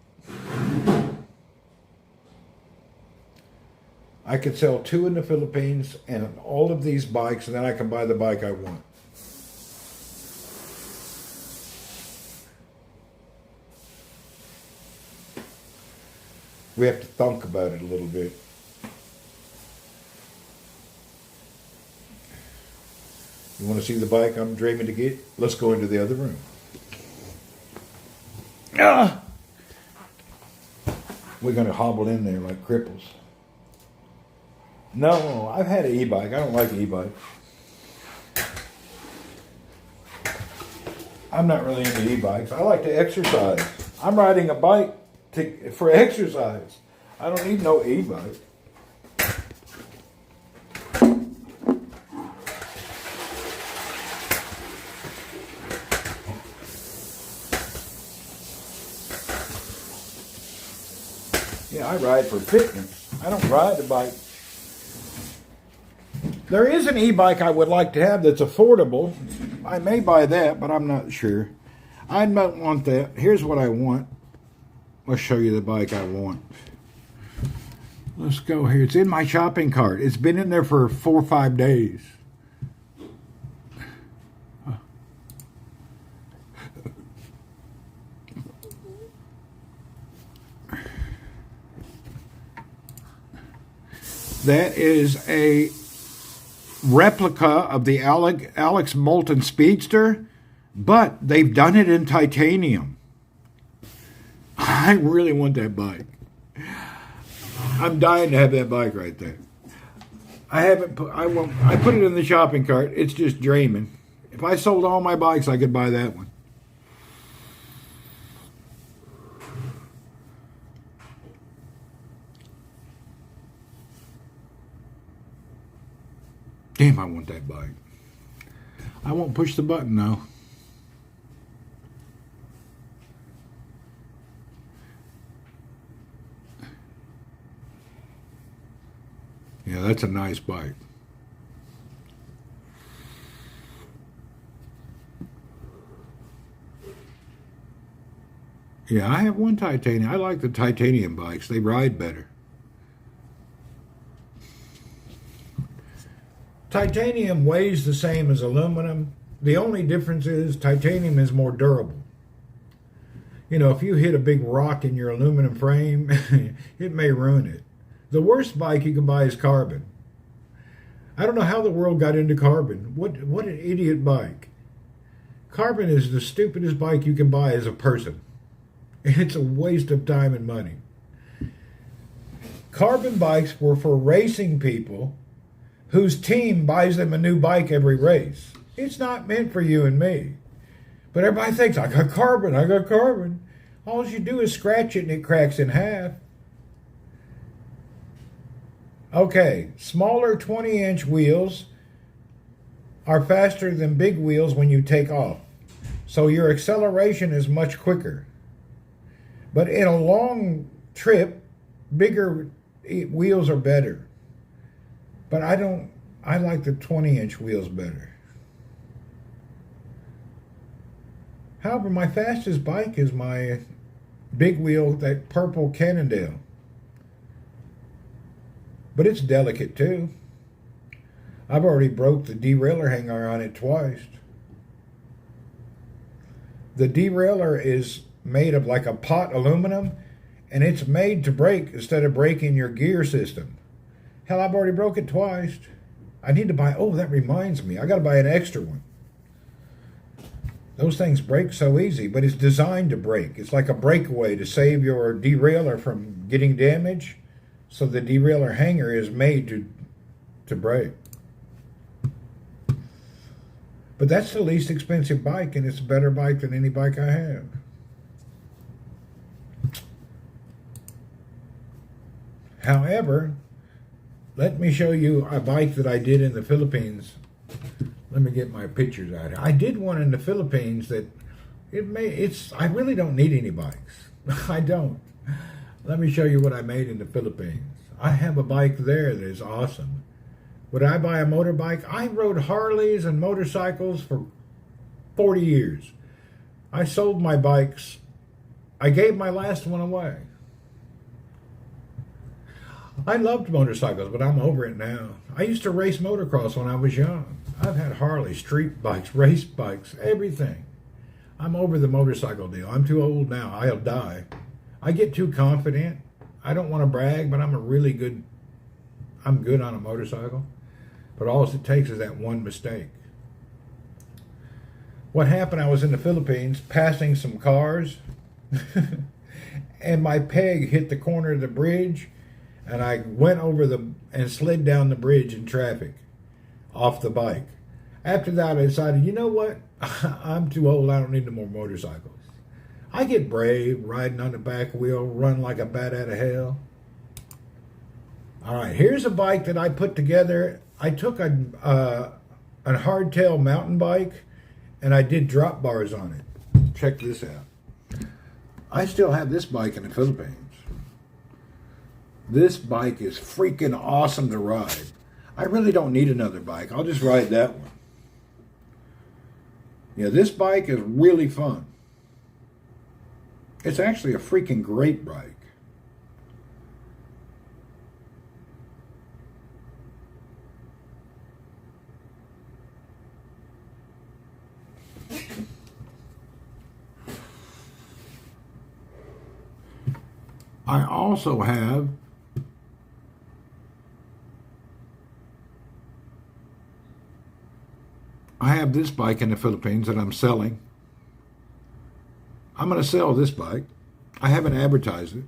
I could sell 2 in the Philippines and all of these bikes, and then I can buy the bike I want. We have to think about it a little bit. You want to see the bike I'm dreaming to get? Let's go into the other room. Ah! We're going to hobble in there like cripples. No, I've had an e-bike. I don't like e-bikes. I'm not really into e-bikes. I like to exercise. I'm riding a bike for exercise. I don't need no e-bike. Yeah, I ride for fitness. I don't ride a bike. There is an e-bike I would like to have that's affordable. I may buy that, but I'm not sure. I don't want that. Here's what I want. Let's show you the bike I want. Let's go here. It's in my shopping cart. It's been in there for 4 or 5 days. That is a replica of the Alex Moulton Speedster, but they've done it in titanium. I really want that bike. I'm dying to have that bike right there. I put it in the shopping cart. It's just dreaming. If I sold all my bikes, I could buy that one. Damn, I want that bike. I won't push the button though. Yeah, that's a nice bike. Yeah, I have one titanium. I like the titanium bikes. They ride better. Titanium weighs the same as aluminum. The only difference is titanium is more durable. You know, if you hit a big rock in your aluminum frame, it may ruin it. The worst bike you can buy is carbon. I don't know how the world got into carbon. What an idiot bike. Carbon is the stupidest bike you can buy as a person. It's a waste of time and money. Carbon bikes were for racing people whose team buys them a new bike every race. It's not meant for you and me. But everybody thinks, I got carbon, I got carbon. All you do is scratch it and it cracks in half. Okay, smaller 20-inch wheels are faster than big wheels when you take off. So your acceleration is much quicker. But in a long trip, bigger wheels are better. But I like the 20-inch wheels better. However, my fastest bike is my big wheel, that purple Cannondale. But it's delicate too. I've already broke the derailleur hanger on it twice. The derailleur is made of like a pot aluminum, and it's made to break instead of breaking your gear system. Hell, I've already broke it twice. I need to buy, oh, that reminds me, I got to buy an extra one. Those things break so easy, but it's designed to break. It's like a breakaway to save your derailleur from getting damaged. So the derailleur hanger is made to break. But that's the least expensive bike, and it's a better bike than any bike I have. However, let me show you a bike that I did in the Philippines. Let me get my pictures out here. I did one in the Philippines that I really don't need any bikes. I don't. Let me show you what I made in the Philippines. I have a bike there that is awesome. Would I buy a motorbike? I rode Harleys and motorcycles for 40 years. I sold my bikes. I gave my last one away. I loved motorcycles, but I'm over it now. I used to race motocross when I was young. I've had Harley, street bikes, race bikes, everything. I'm over the motorcycle deal. I'm too old now. I'll die. I get too confident. I don't want to brag, but I'm good on a motorcycle. But all it takes is that one mistake. What happened, I was in the Philippines passing some cars. and my peg hit the corner of the bridge, and I went over and slid down the bridge in traffic off the bike. After that, I decided, you know what? I'm too old. I don't need no more motorcycles. I get brave riding on the back wheel, run like a bat out of hell. All right, here's a bike that I put together. I took a hardtail mountain bike, and I did drop bars on it. Check this out. I still have this bike in the Philippines. This bike is freaking awesome to ride. I really don't need another bike. I'll just ride that one. Yeah, this bike is really fun. It's actually a freaking great bike. I also have this bike in the Philippines that I'm selling. I'm going to sell this bike. I haven't advertised it.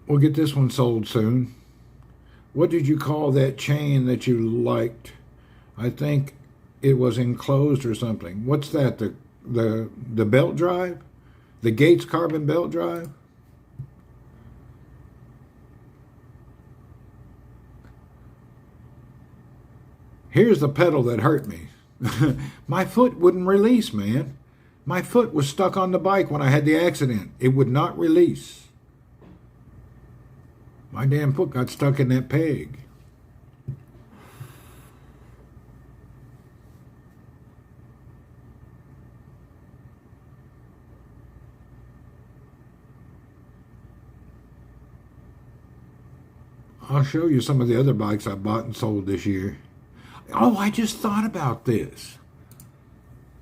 We'll get this one sold soon. What did you call that chain that you liked? I think it was enclosed or something. What's that? The belt drive? The Gates carbon belt drive? Here's the pedal that hurt me. My foot wouldn't release, man. My foot was stuck on the bike when I had the accident. It would not release. My damn foot got stuck in that peg. I'll show you some of the other bikes I bought and sold this year. Oh, I just thought about this.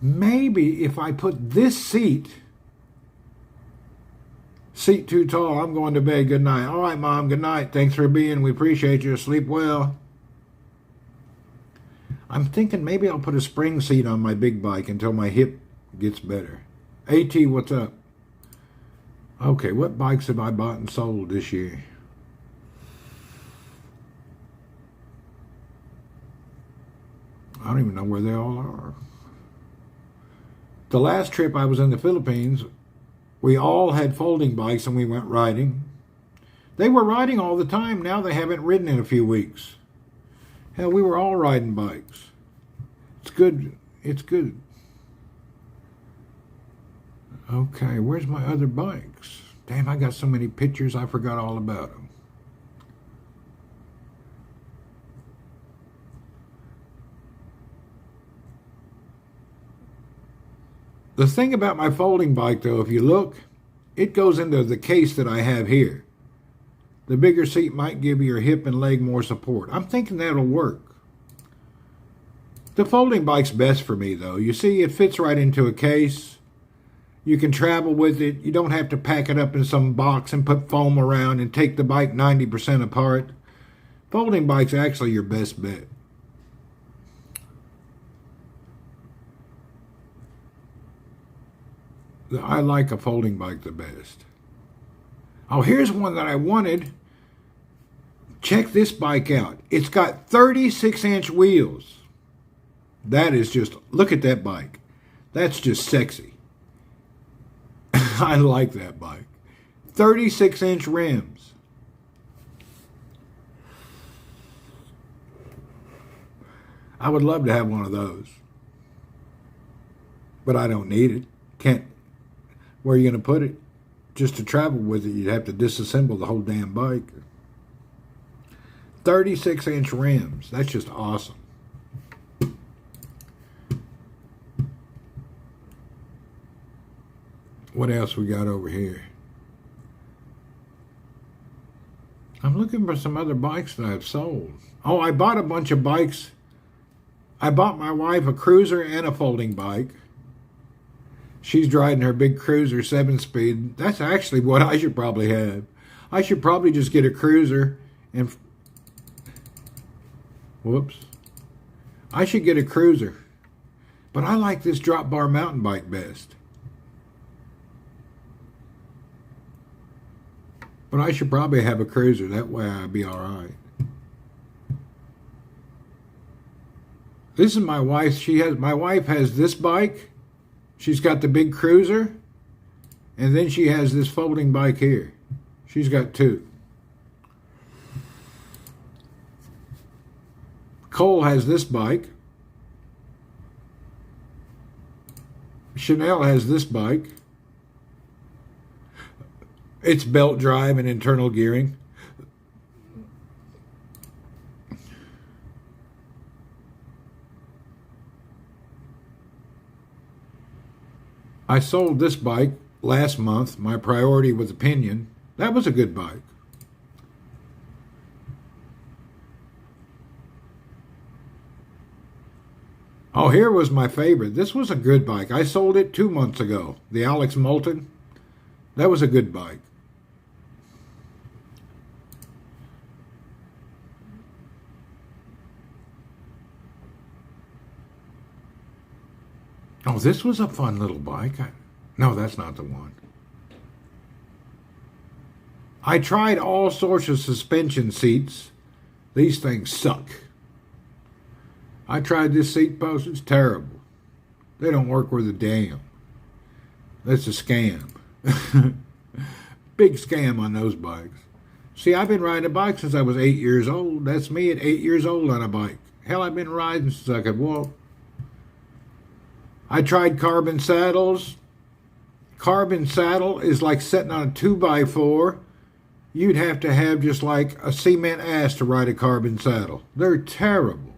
Maybe if I put this seat too tall, I'm going to bed. Good night. All right, Mom, good night. Thanks for being. We appreciate you. Sleep well. I'm thinking maybe I'll put a spring seat on my big bike until my hip gets better. AT, what's up? Okay, what bikes have I bought and sold this year? I don't even know where they all are. The last trip I was in the Philippines, we all had folding bikes and we went riding. They were riding all the time. Now they haven't ridden in a few weeks. Hell, we were all riding bikes. It's good. It's good. Okay, where's my other bikes? Damn, I got so many pictures, I forgot all about them. The thing about my folding bike, though, if you look, it goes into the case that I have here. The bigger seat might give your hip and leg more support. I'm thinking that'll work. The folding bike's best for me, though. You see, it fits right into a case. You can travel with it. You don't have to pack it up in some box and put foam around and take the bike 90% apart. Folding bike's actually your best bet. I like a folding bike the best. Oh, here's one that I wanted. Check this bike out. It's got 36-inch wheels. That is just, look at that bike. That's just sexy. I like that bike. 36-inch rims. I would love to have one of those. But I don't need it. Can't. Where are you going to put it? Just to travel with it, you'd have to disassemble the whole damn bike. 36-inch rims. That's just awesome. What else we got over here? I'm looking for some other bikes that I've sold. Oh, I bought a bunch of bikes. I bought my wife a cruiser and a folding bike. She's riding her big cruiser 7-speed. That's actually what I should probably have. I should probably just get a cruiser and... Whoops. I should get a cruiser. But I like this drop bar mountain bike best. But I should probably have a cruiser. That way I'd be all right. This is my wife. My wife has this bike. She's got the big cruiser. And then she has this folding bike here. She's got two. Cole has this bike. Chanel has this bike. It's belt drive and internal gearing. I sold this bike last month. My priority was opinion. That was a good bike. Oh, here was my favorite. This was a good bike. I sold it 2 months ago. The Alex Moulton. That was a good bike. Oh, this was a fun little bike. No, that's not the one. I tried all sorts of suspension seats. These things suck. I tried this seat post. It's terrible. They don't work worth a damn. That's a scam. Big scam on those bikes. See, I've been riding a bike since I was 8 years old. That's me at 8 years old on a bike. Hell, I've been riding since I could walk. I tried carbon saddles. Carbon saddle is like sitting on a 2x4. You'd have to have just like a cement ass to ride a carbon saddle. They're terrible.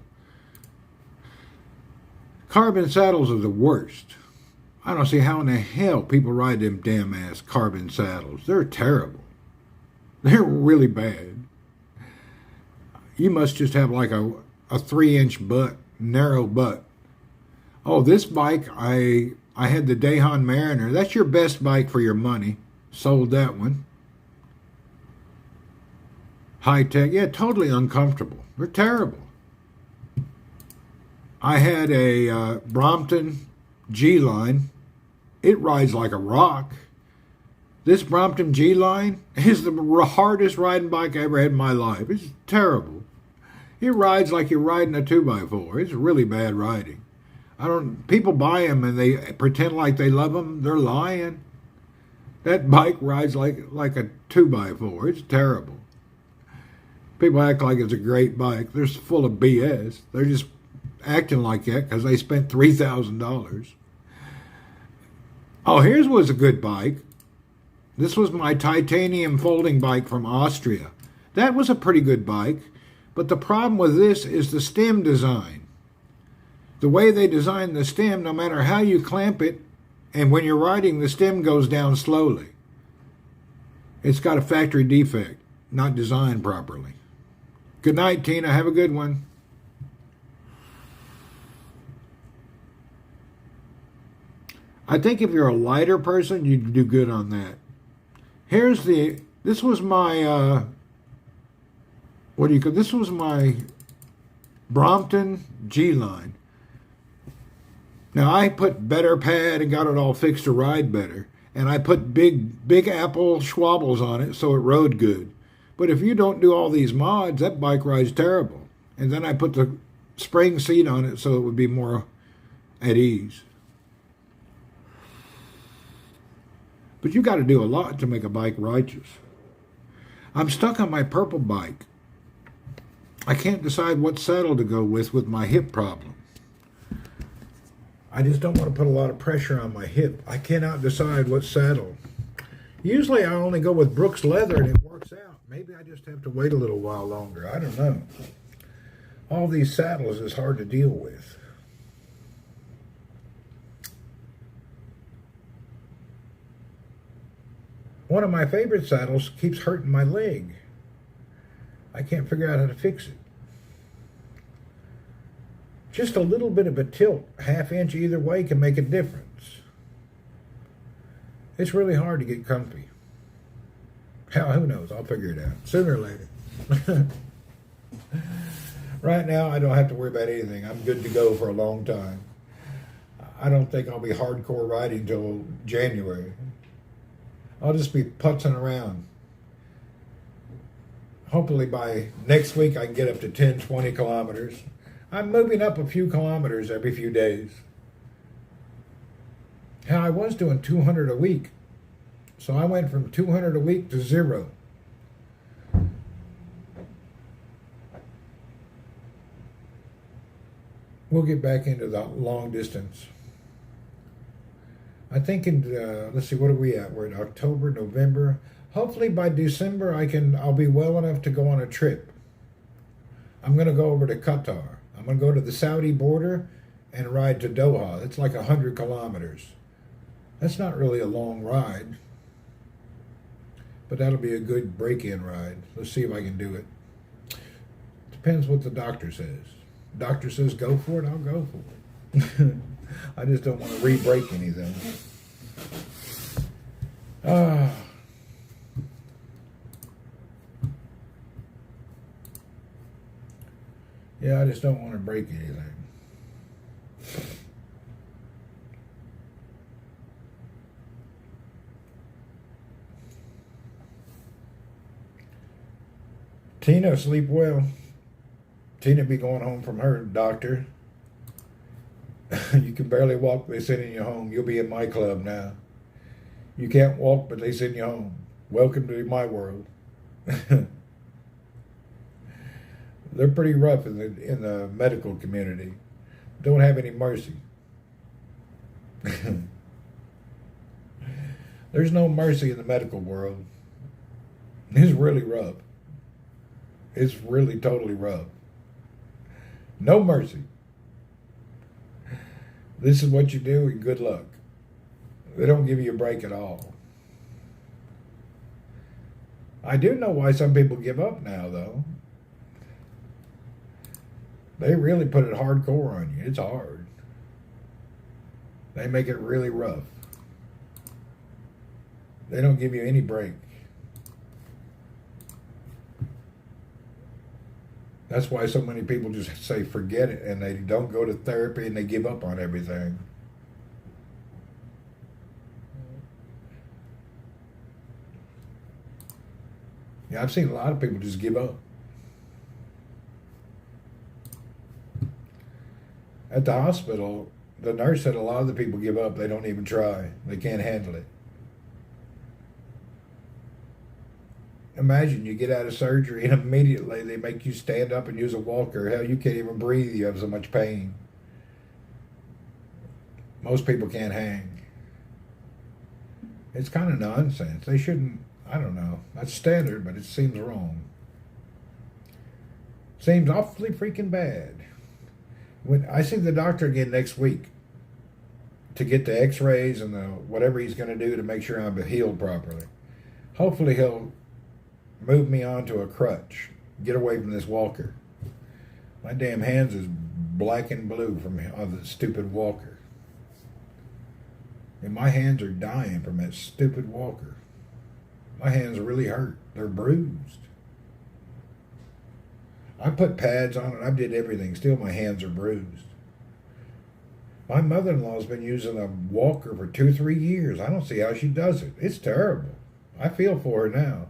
Carbon saddles are the worst. I don't see how in the hell people ride them damn ass carbon saddles. They're terrible. They're really bad. You must just have like a 3-inch butt, narrow butt. Oh, this bike, I had the Dayhan Mariner. That's your best bike for your money. Sold that one. High tech. Yeah, totally uncomfortable. They're terrible. I had a Brompton G-Line. It rides like a rock. This Brompton G-Line is the hardest riding bike I ever had in my life. It's terrible. It rides like you're riding a 2x4. It's really bad riding. People buy them and they pretend like they love them. They're lying. That bike rides like a 2x4. It's terrible. People act like it's a great bike. They're full of BS. They're just acting like that because they spent $3,000. Oh, here's was a good bike. This was my titanium folding bike from Austria. That was a pretty good bike, but the problem with this is the stem design. The way they designed the stem, no matter how you clamp it, and when you're riding, the stem goes down slowly. It's got a factory defect, not designed properly. Good night, Tina. Have a good one. I think if you're a lighter person, you'd do good on that. This was my, this was my Brompton G-Line. Now, I put better pad and got it all fixed to ride better. And I put big apple schwabbles on it so it rode good. But if you don't do all these mods, that bike rides terrible. And then I put the spring seat on it so it would be more at ease. But you got to do a lot to make a bike righteous. I'm stuck on my purple bike. I can't decide what saddle to go with my hip problem. I just don't want to put a lot of pressure on my hip. I cannot decide what saddle. Usually I only go with Brooks leather and it works out. Maybe I just have to wait a little while longer. I don't know. All these saddles is hard to deal with. One of my favorite saddles keeps hurting my leg. I can't figure out how to fix it. Just a little bit of a tilt, ½ inch either way, can make a difference. It's really hard to get comfy. Hell, who knows? I'll figure it out sooner or later. Right now, I don't have to worry about anything. I'm good to go for a long time. I don't think I'll be hardcore riding till January. I'll just be putzing around. Hopefully by next week I can get up to 10, 20 kilometers. I'm moving up a few kilometers every few days. And I was doing 200 a week. So I went from 200 a week to 0. We'll get back into the long distance. I think let's see, what are we at? We're in October, November. Hopefully by December I'll be well enough to go on a trip. I'm going to go over to Qatar. I'm going to go to the Saudi border and ride to Doha. It's like 100 kilometers. That's not really a long ride, but that'll be a good break-in ride. Let's see if I can do it. Depends what the doctor says. Doctor says go for it, I'll go for it. I just don't want to re-break anything. Yeah, I just don't want to break anything. Tina, sleep well. Tina be going home from her doctor. You can barely walk, they sending you home. You'll be in my club now. You can't walk, but they send you home. Welcome to my world. They're pretty rough in the medical community. Don't have any mercy. There's no mercy in the medical world. It's really rough. It's really totally rough. No mercy. This is what you do and good luck. They don't give you a break at all. I do know why some people give up now, though. They really put it hardcore on you. It's hard. They make it really rough. They don't give you any break. That's why so many people just say forget it and they don't go to therapy and they give up on everything. Yeah, I've seen a lot of people just give up. At the hospital, the nurse said a lot of the people give up. They don't even try. They can't handle it. Imagine you get out of surgery and immediately they make you stand up and use a walker. Hell, you can't even breathe. You have so much pain. Most people can't hang. It's kind of nonsense. They shouldn't, I don't know. That's standard, but it seems wrong. Seems awfully freaking bad. When I see the doctor again next week to get the x-rays and the whatever he's going to do to make sure I'm healed properly. Hopefully he'll move me onto a crutch. Get away from this walker. My damn hands is black and blue from the stupid walker. And my hands are dying from that stupid walker. My hands really hurt. They're bruised. I put pads on it. I did everything. Still my hands are bruised. My mother-in-law's been using a walker for 2-3 years. I don't see how she does it. It's terrible. I feel for her now.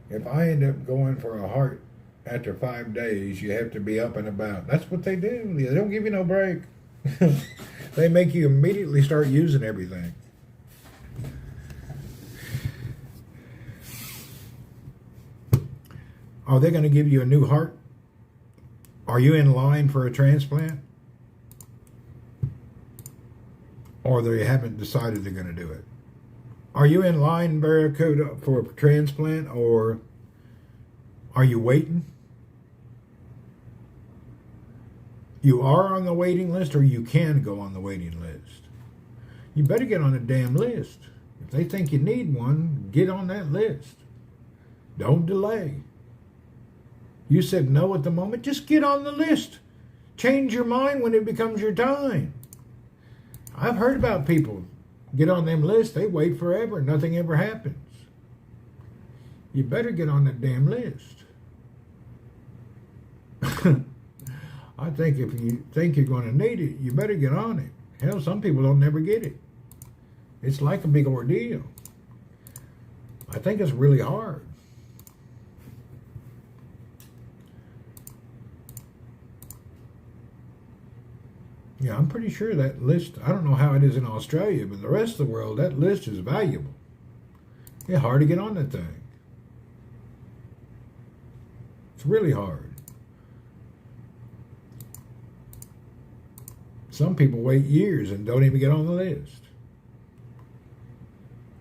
If I end up going for a heart after 5 days, you have to be up and about. That's what they do. They don't give you no break. They make you immediately start using everything. Are they going to give you a new heart? Are you in line for a transplant? Or they haven't decided they're going to do it? Are you in line, Barracuda, for a transplant, or are you waiting? You are on the waiting list, or you can go on the waiting list. You better get on the damn list. If they think you need one, get on that list. Don't delay. You said no at the moment, just get on the list. Change your mind when it becomes your time. I've heard about people get on them lists, they wait forever, nothing ever happens. You better get on that damn list. I think if you think you're going to need it, you better get on it. Hell, some people don't never get it. It's like a big ordeal. I think it's really hard. Yeah, I'm pretty sure that list, I don't know how it is in Australia, but the rest of the world, that list is valuable. It's hard to get on that thing. It's really hard. Some people wait years and don't even get on the list.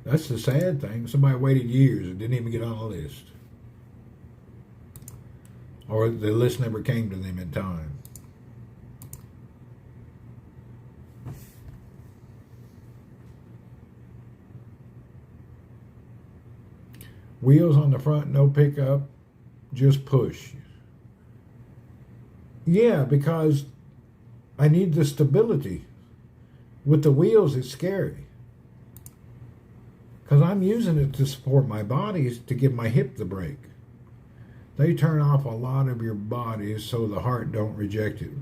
That's the sad thing. Somebody waited years and didn't even get on the list. Or the list never came to them in time. Wheels on the front, no pickup, just push. Yeah, because I need the stability. With the wheels, it's scary. Because I'm using it to support my body to give my hip the break. They turn off a lot of your body so the heart don't reject it.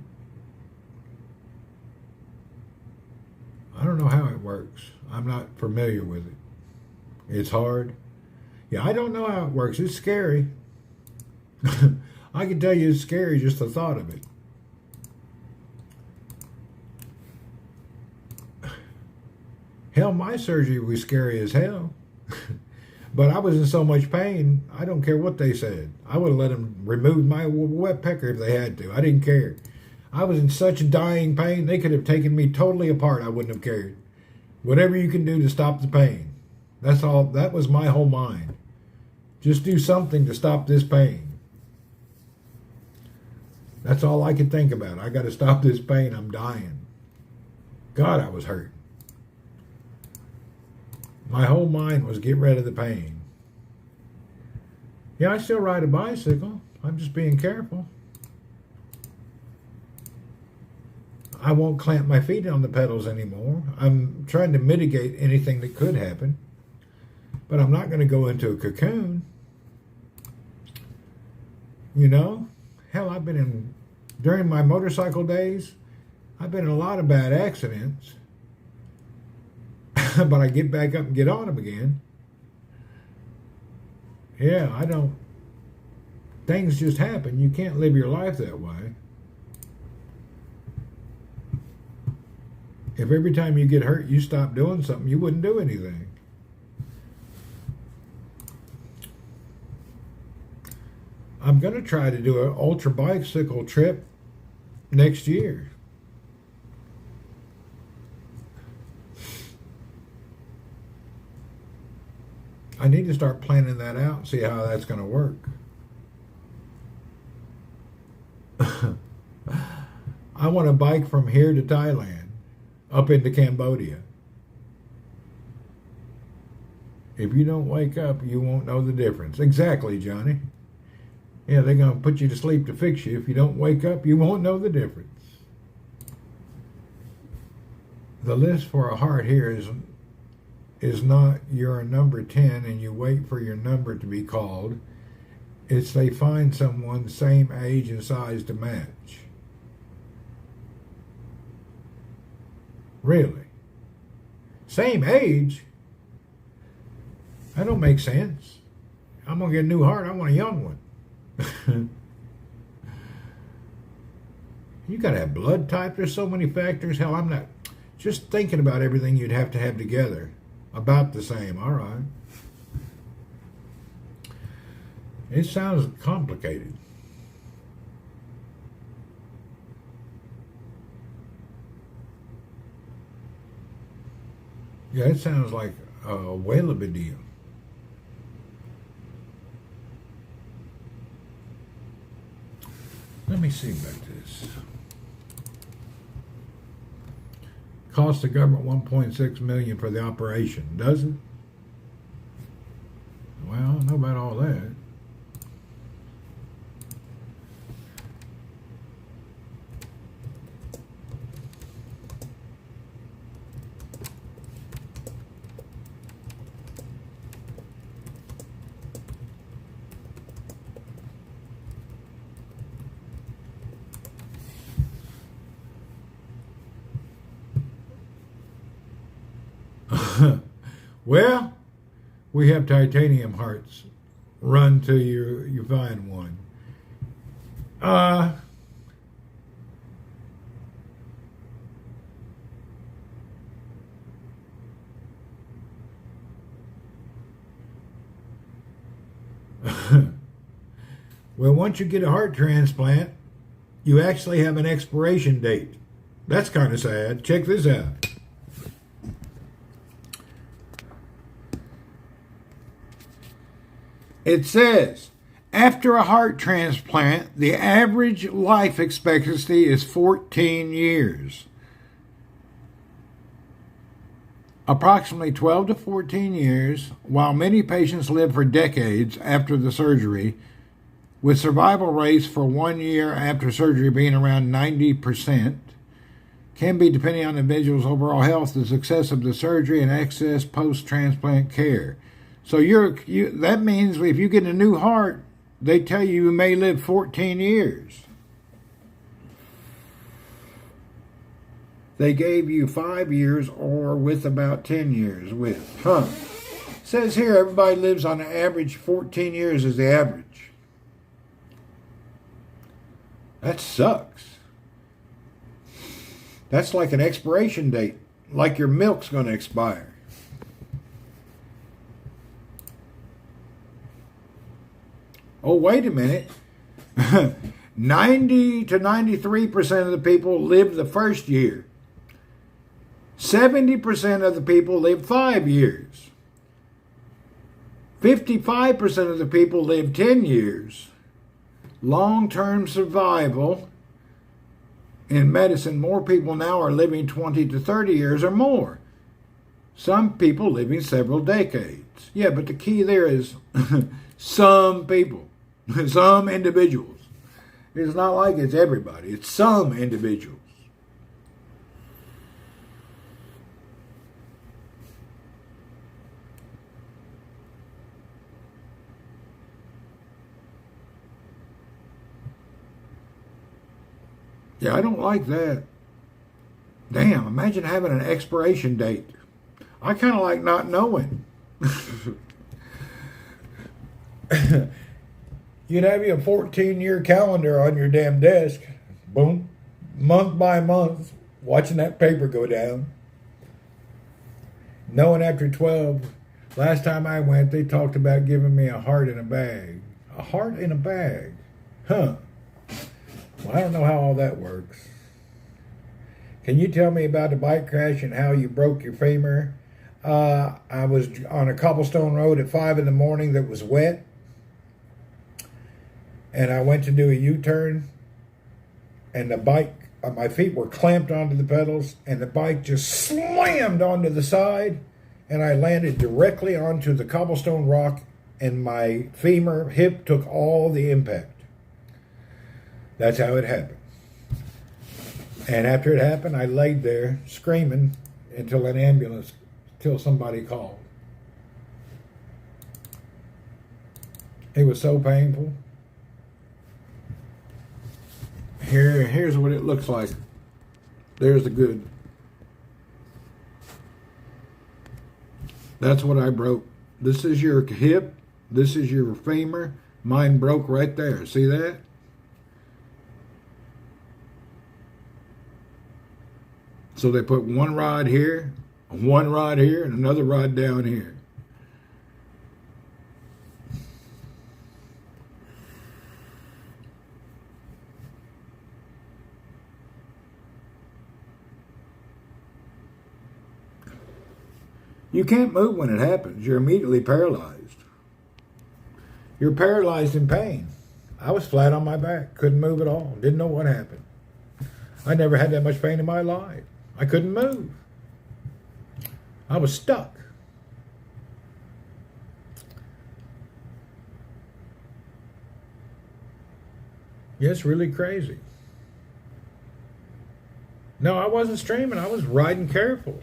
I don't know how it works. I'm not familiar with it. It's hard. Yeah, I don't know how it works. It's scary. I can tell you it's scary just the thought of it. Hell, my surgery was scary as hell. But I was in so much pain, I don't care what they said. I would have let them remove my wet pecker if they had to. I didn't care. I was in such dying pain, they could have taken me totally apart. I wouldn't have cared. Whatever you can do to stop the pain. That's all. That was my whole mind. Just do something to stop this pain. That's all I could think about. I got to stop this pain. I'm dying. God, I was hurt. My whole mind was get rid of the pain. Yeah, I still ride a bicycle. I'm just being careful. I won't clamp my feet on the pedals anymore. I'm trying to mitigate anything that could happen. But I'm not going to go into a cocoon. You know? Hell, during my motorcycle days, I've been in a lot of bad accidents. But I get back up and get on them again. Yeah, things just happen. You can't live your life that way. If every time you get hurt you stop doing something, you wouldn't do anything. I'm going to try to do an ultra bicycle trip next year. I need to start planning that out and see how that's going to work. I want to bike from here to Thailand, up into Cambodia. If you don't wake up, you won't know the difference. Exactly, Johnny. Yeah, they're going to put you to sleep to fix you. If you don't wake up, you won't know the difference. The list for a heart here is not you're a number 10 and you wait for your number to be called. It's they find someone same age and size to match. Really? Same age? That don't make sense. I'm going to get a new heart. I want a young one. You got to have blood type. There's so many factors. Hell, I'm not just thinking about everything you'd have to have together. About the same. All right. It sounds complicated. Yeah, it sounds like a whale of a deal. Let me see back to this. Cost the government $1.6 million for the operation, does it? Well, I don't know about all that. Well, we have titanium hearts. Run till you find one. Well, once you get a heart transplant, you actually have an expiration date. That's kind of sad. Check this out. It says, after a heart transplant, the average life expectancy is 14 years. Approximately 12 to 14 years, while many patients live for decades after the surgery, with survival rates for 1 year after surgery being around 90%, can be depending on the individual's overall health, the success of the surgery, and access post-transplant care. So that means if you get a new heart, they tell you may live 14 years. They gave you 5 years or with about 10 years with. Says here everybody lives on an average 14 years is the average. That sucks. That's like an expiration date, like your milk's going to expire. Oh, wait a minute. 90 to 93% of the people live the first year. 70% of the people live 5 years. 55% of the people live 10 years. Long-term survival in medicine, more people now are living 20 to 30 years or more. Some people living several decades. Yeah, but the key there is some people, some individuals. It's not like it's everybody. It's some individuals. Yeah, I don't like that. Damn, imagine having an expiration date. I kind of like not knowing. You'd have you a 14-year calendar on your damn desk. Boom. Month by month, watching that paper go down. Knowing after 12, last time I went, they talked about giving me a heart in a bag. A heart in a bag. Huh. Well, I don't know how all that works. Can you tell me about the bike crash and how you broke your femur? I was on a cobblestone road at 5 in the morning that was wet. And I went to do a U-turn. And the bike, my feet were clamped onto the pedals. And the bike just slammed onto the side. And I landed directly onto the cobblestone rock. And my femur, hip took all the impact. That's how it happened. And after it happened, I laid there screaming until somebody called. It was so painful. Here's what it looks like. There's the good. That's what I broke. This is your hip. This is your femur. Mine broke right there. See that? So they put one rod here, and another rod down here. You can't move when it happens. You're immediately paralyzed. You're paralyzed in pain. I was flat on my back, couldn't move at all, didn't know what happened. I never had that much pain in my life. I couldn't move. I was stuck. Yeah, it's really crazy. No, I wasn't streaming. I was riding careful.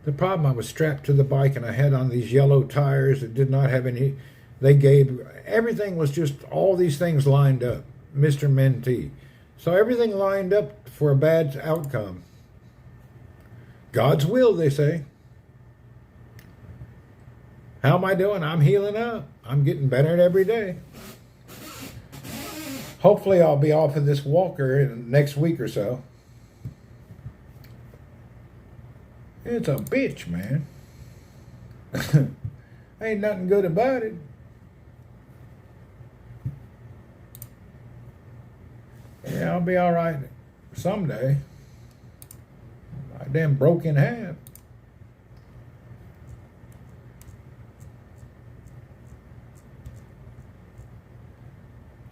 The problem, I was strapped to the bike and I had on these yellow tires that did not have any, everything was just all these things lined up. Mr. Mentee. So everything lined up for a bad outcome. God's will, they say. How am I doing? I'm healing up. I'm getting better every day. Hopefully I'll be off of this walker in the next week or so. It's a bitch, man. Ain't nothing good about it. Yeah, I'll be all right someday. I damn broke in half.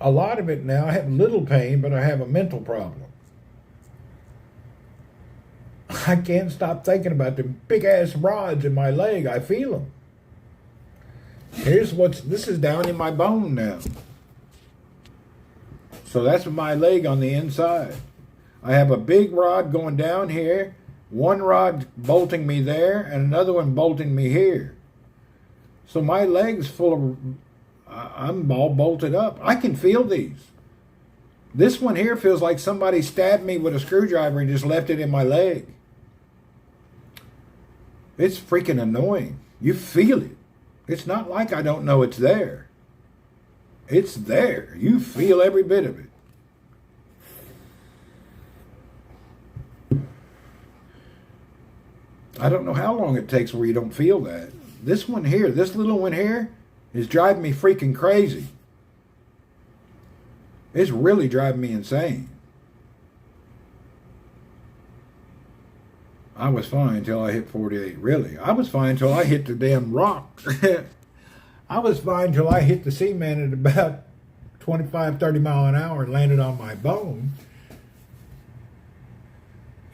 A lot of it now, I have little pain, but I have a mental problem. I can't stop thinking about the big ass rods in my leg. I feel them. This is down in my bone now. So that's my leg on the inside. I have a big rod going down here, one rod bolting me there, and another one bolting me here. So my leg's full of, I'm all bolted up. I can feel these. This one here feels like somebody stabbed me with a screwdriver and just left it in my leg. It's freaking annoying. You feel it. It's not like I don't know it's there. It's there. You feel every bit of it. I don't know how long it takes where you don't feel that. This one here, this little one here, is driving me freaking crazy. It's really driving me insane. I was fine until I hit 48. Really, I was fine until I hit the damn rock. I was fine until I hit the cement at about 25, 30 mile an hour and landed on my bone.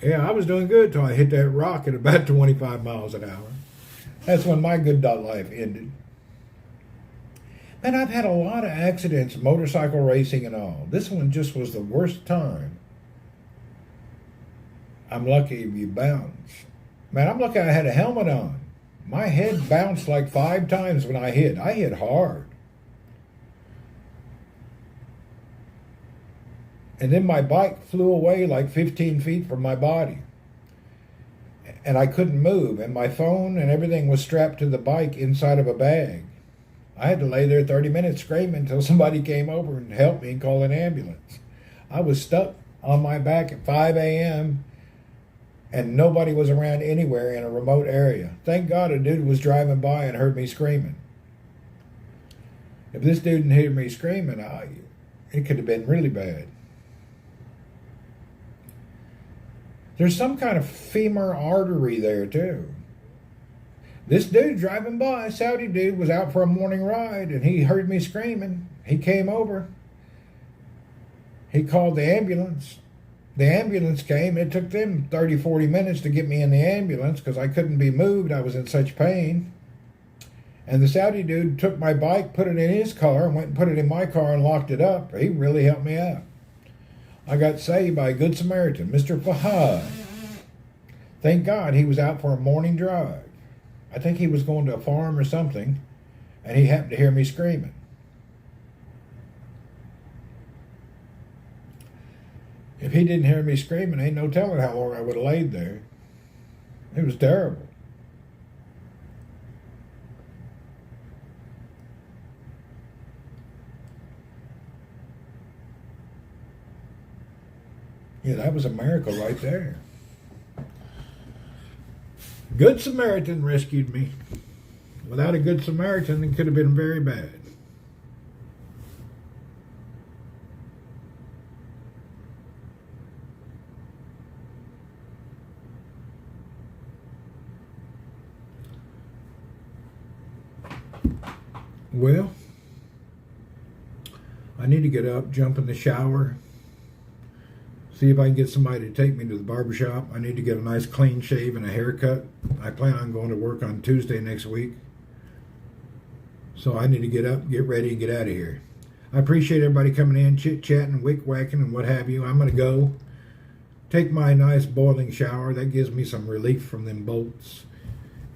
Yeah, I was doing good till I hit that rock at about 25 miles an hour. That's when my good life ended. Man, I've had a lot of accidents, motorcycle racing and all. This one just was the worst time. I'm lucky if you bounce. Man, I'm lucky I had a helmet on. My head bounced like 5 times when I hit. I hit hard. And then my bike flew away like 15 feet from my body. And I couldn't move. And my phone and everything was strapped to the bike inside of a bag. I had to lay there 30 minutes screaming until somebody came over and helped me and called an ambulance. I was stuck on my back at 5 a.m. and nobody was around anywhere in a remote area. Thank God a dude was driving by and heard me screaming. If this dude didn't hear me screaming, it could have been really bad. There's some kind of femur artery there, too. This dude driving by, Saudi dude, was out for a morning ride, and he heard me screaming. He came over. He called the ambulance. The ambulance came. It took them 30, 40 minutes to get me in the ambulance because I couldn't be moved. I was in such pain. And the Saudi dude took my bike, put it in his car, and went and put it in my car and locked it up. He really helped me out. I got saved by a good Samaritan, Mr. Fahad. Thank God he was out for a morning drive. I think he was going to a farm or something, and he happened to hear me screaming. If he didn't hear me screaming, ain't no telling how long I would have laid there. It was terrible. Yeah, that was a miracle right there. Good Samaritan rescued me. Without a good Samaritan, it could have been very bad. Well, I need to get up, jump in the shower, see if I can get somebody to take me to the barbershop. I need to get a nice clean shave and a haircut. I plan on going to work on Tuesday next week. So I need to get up, get ready, and get out of here. I appreciate everybody coming in, chit-chatting, wick-whacking, and what have you. I'm going to go take my nice boiling shower. That gives me some relief from them bolts.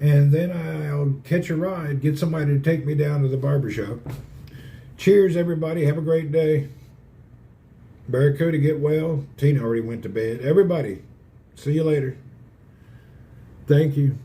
And then I'll catch a ride, get somebody to take me down to the barbershop. Cheers, everybody. Have a great day. Barracuda, get well. Tina already went to bed. Everybody, see you later. Thank you.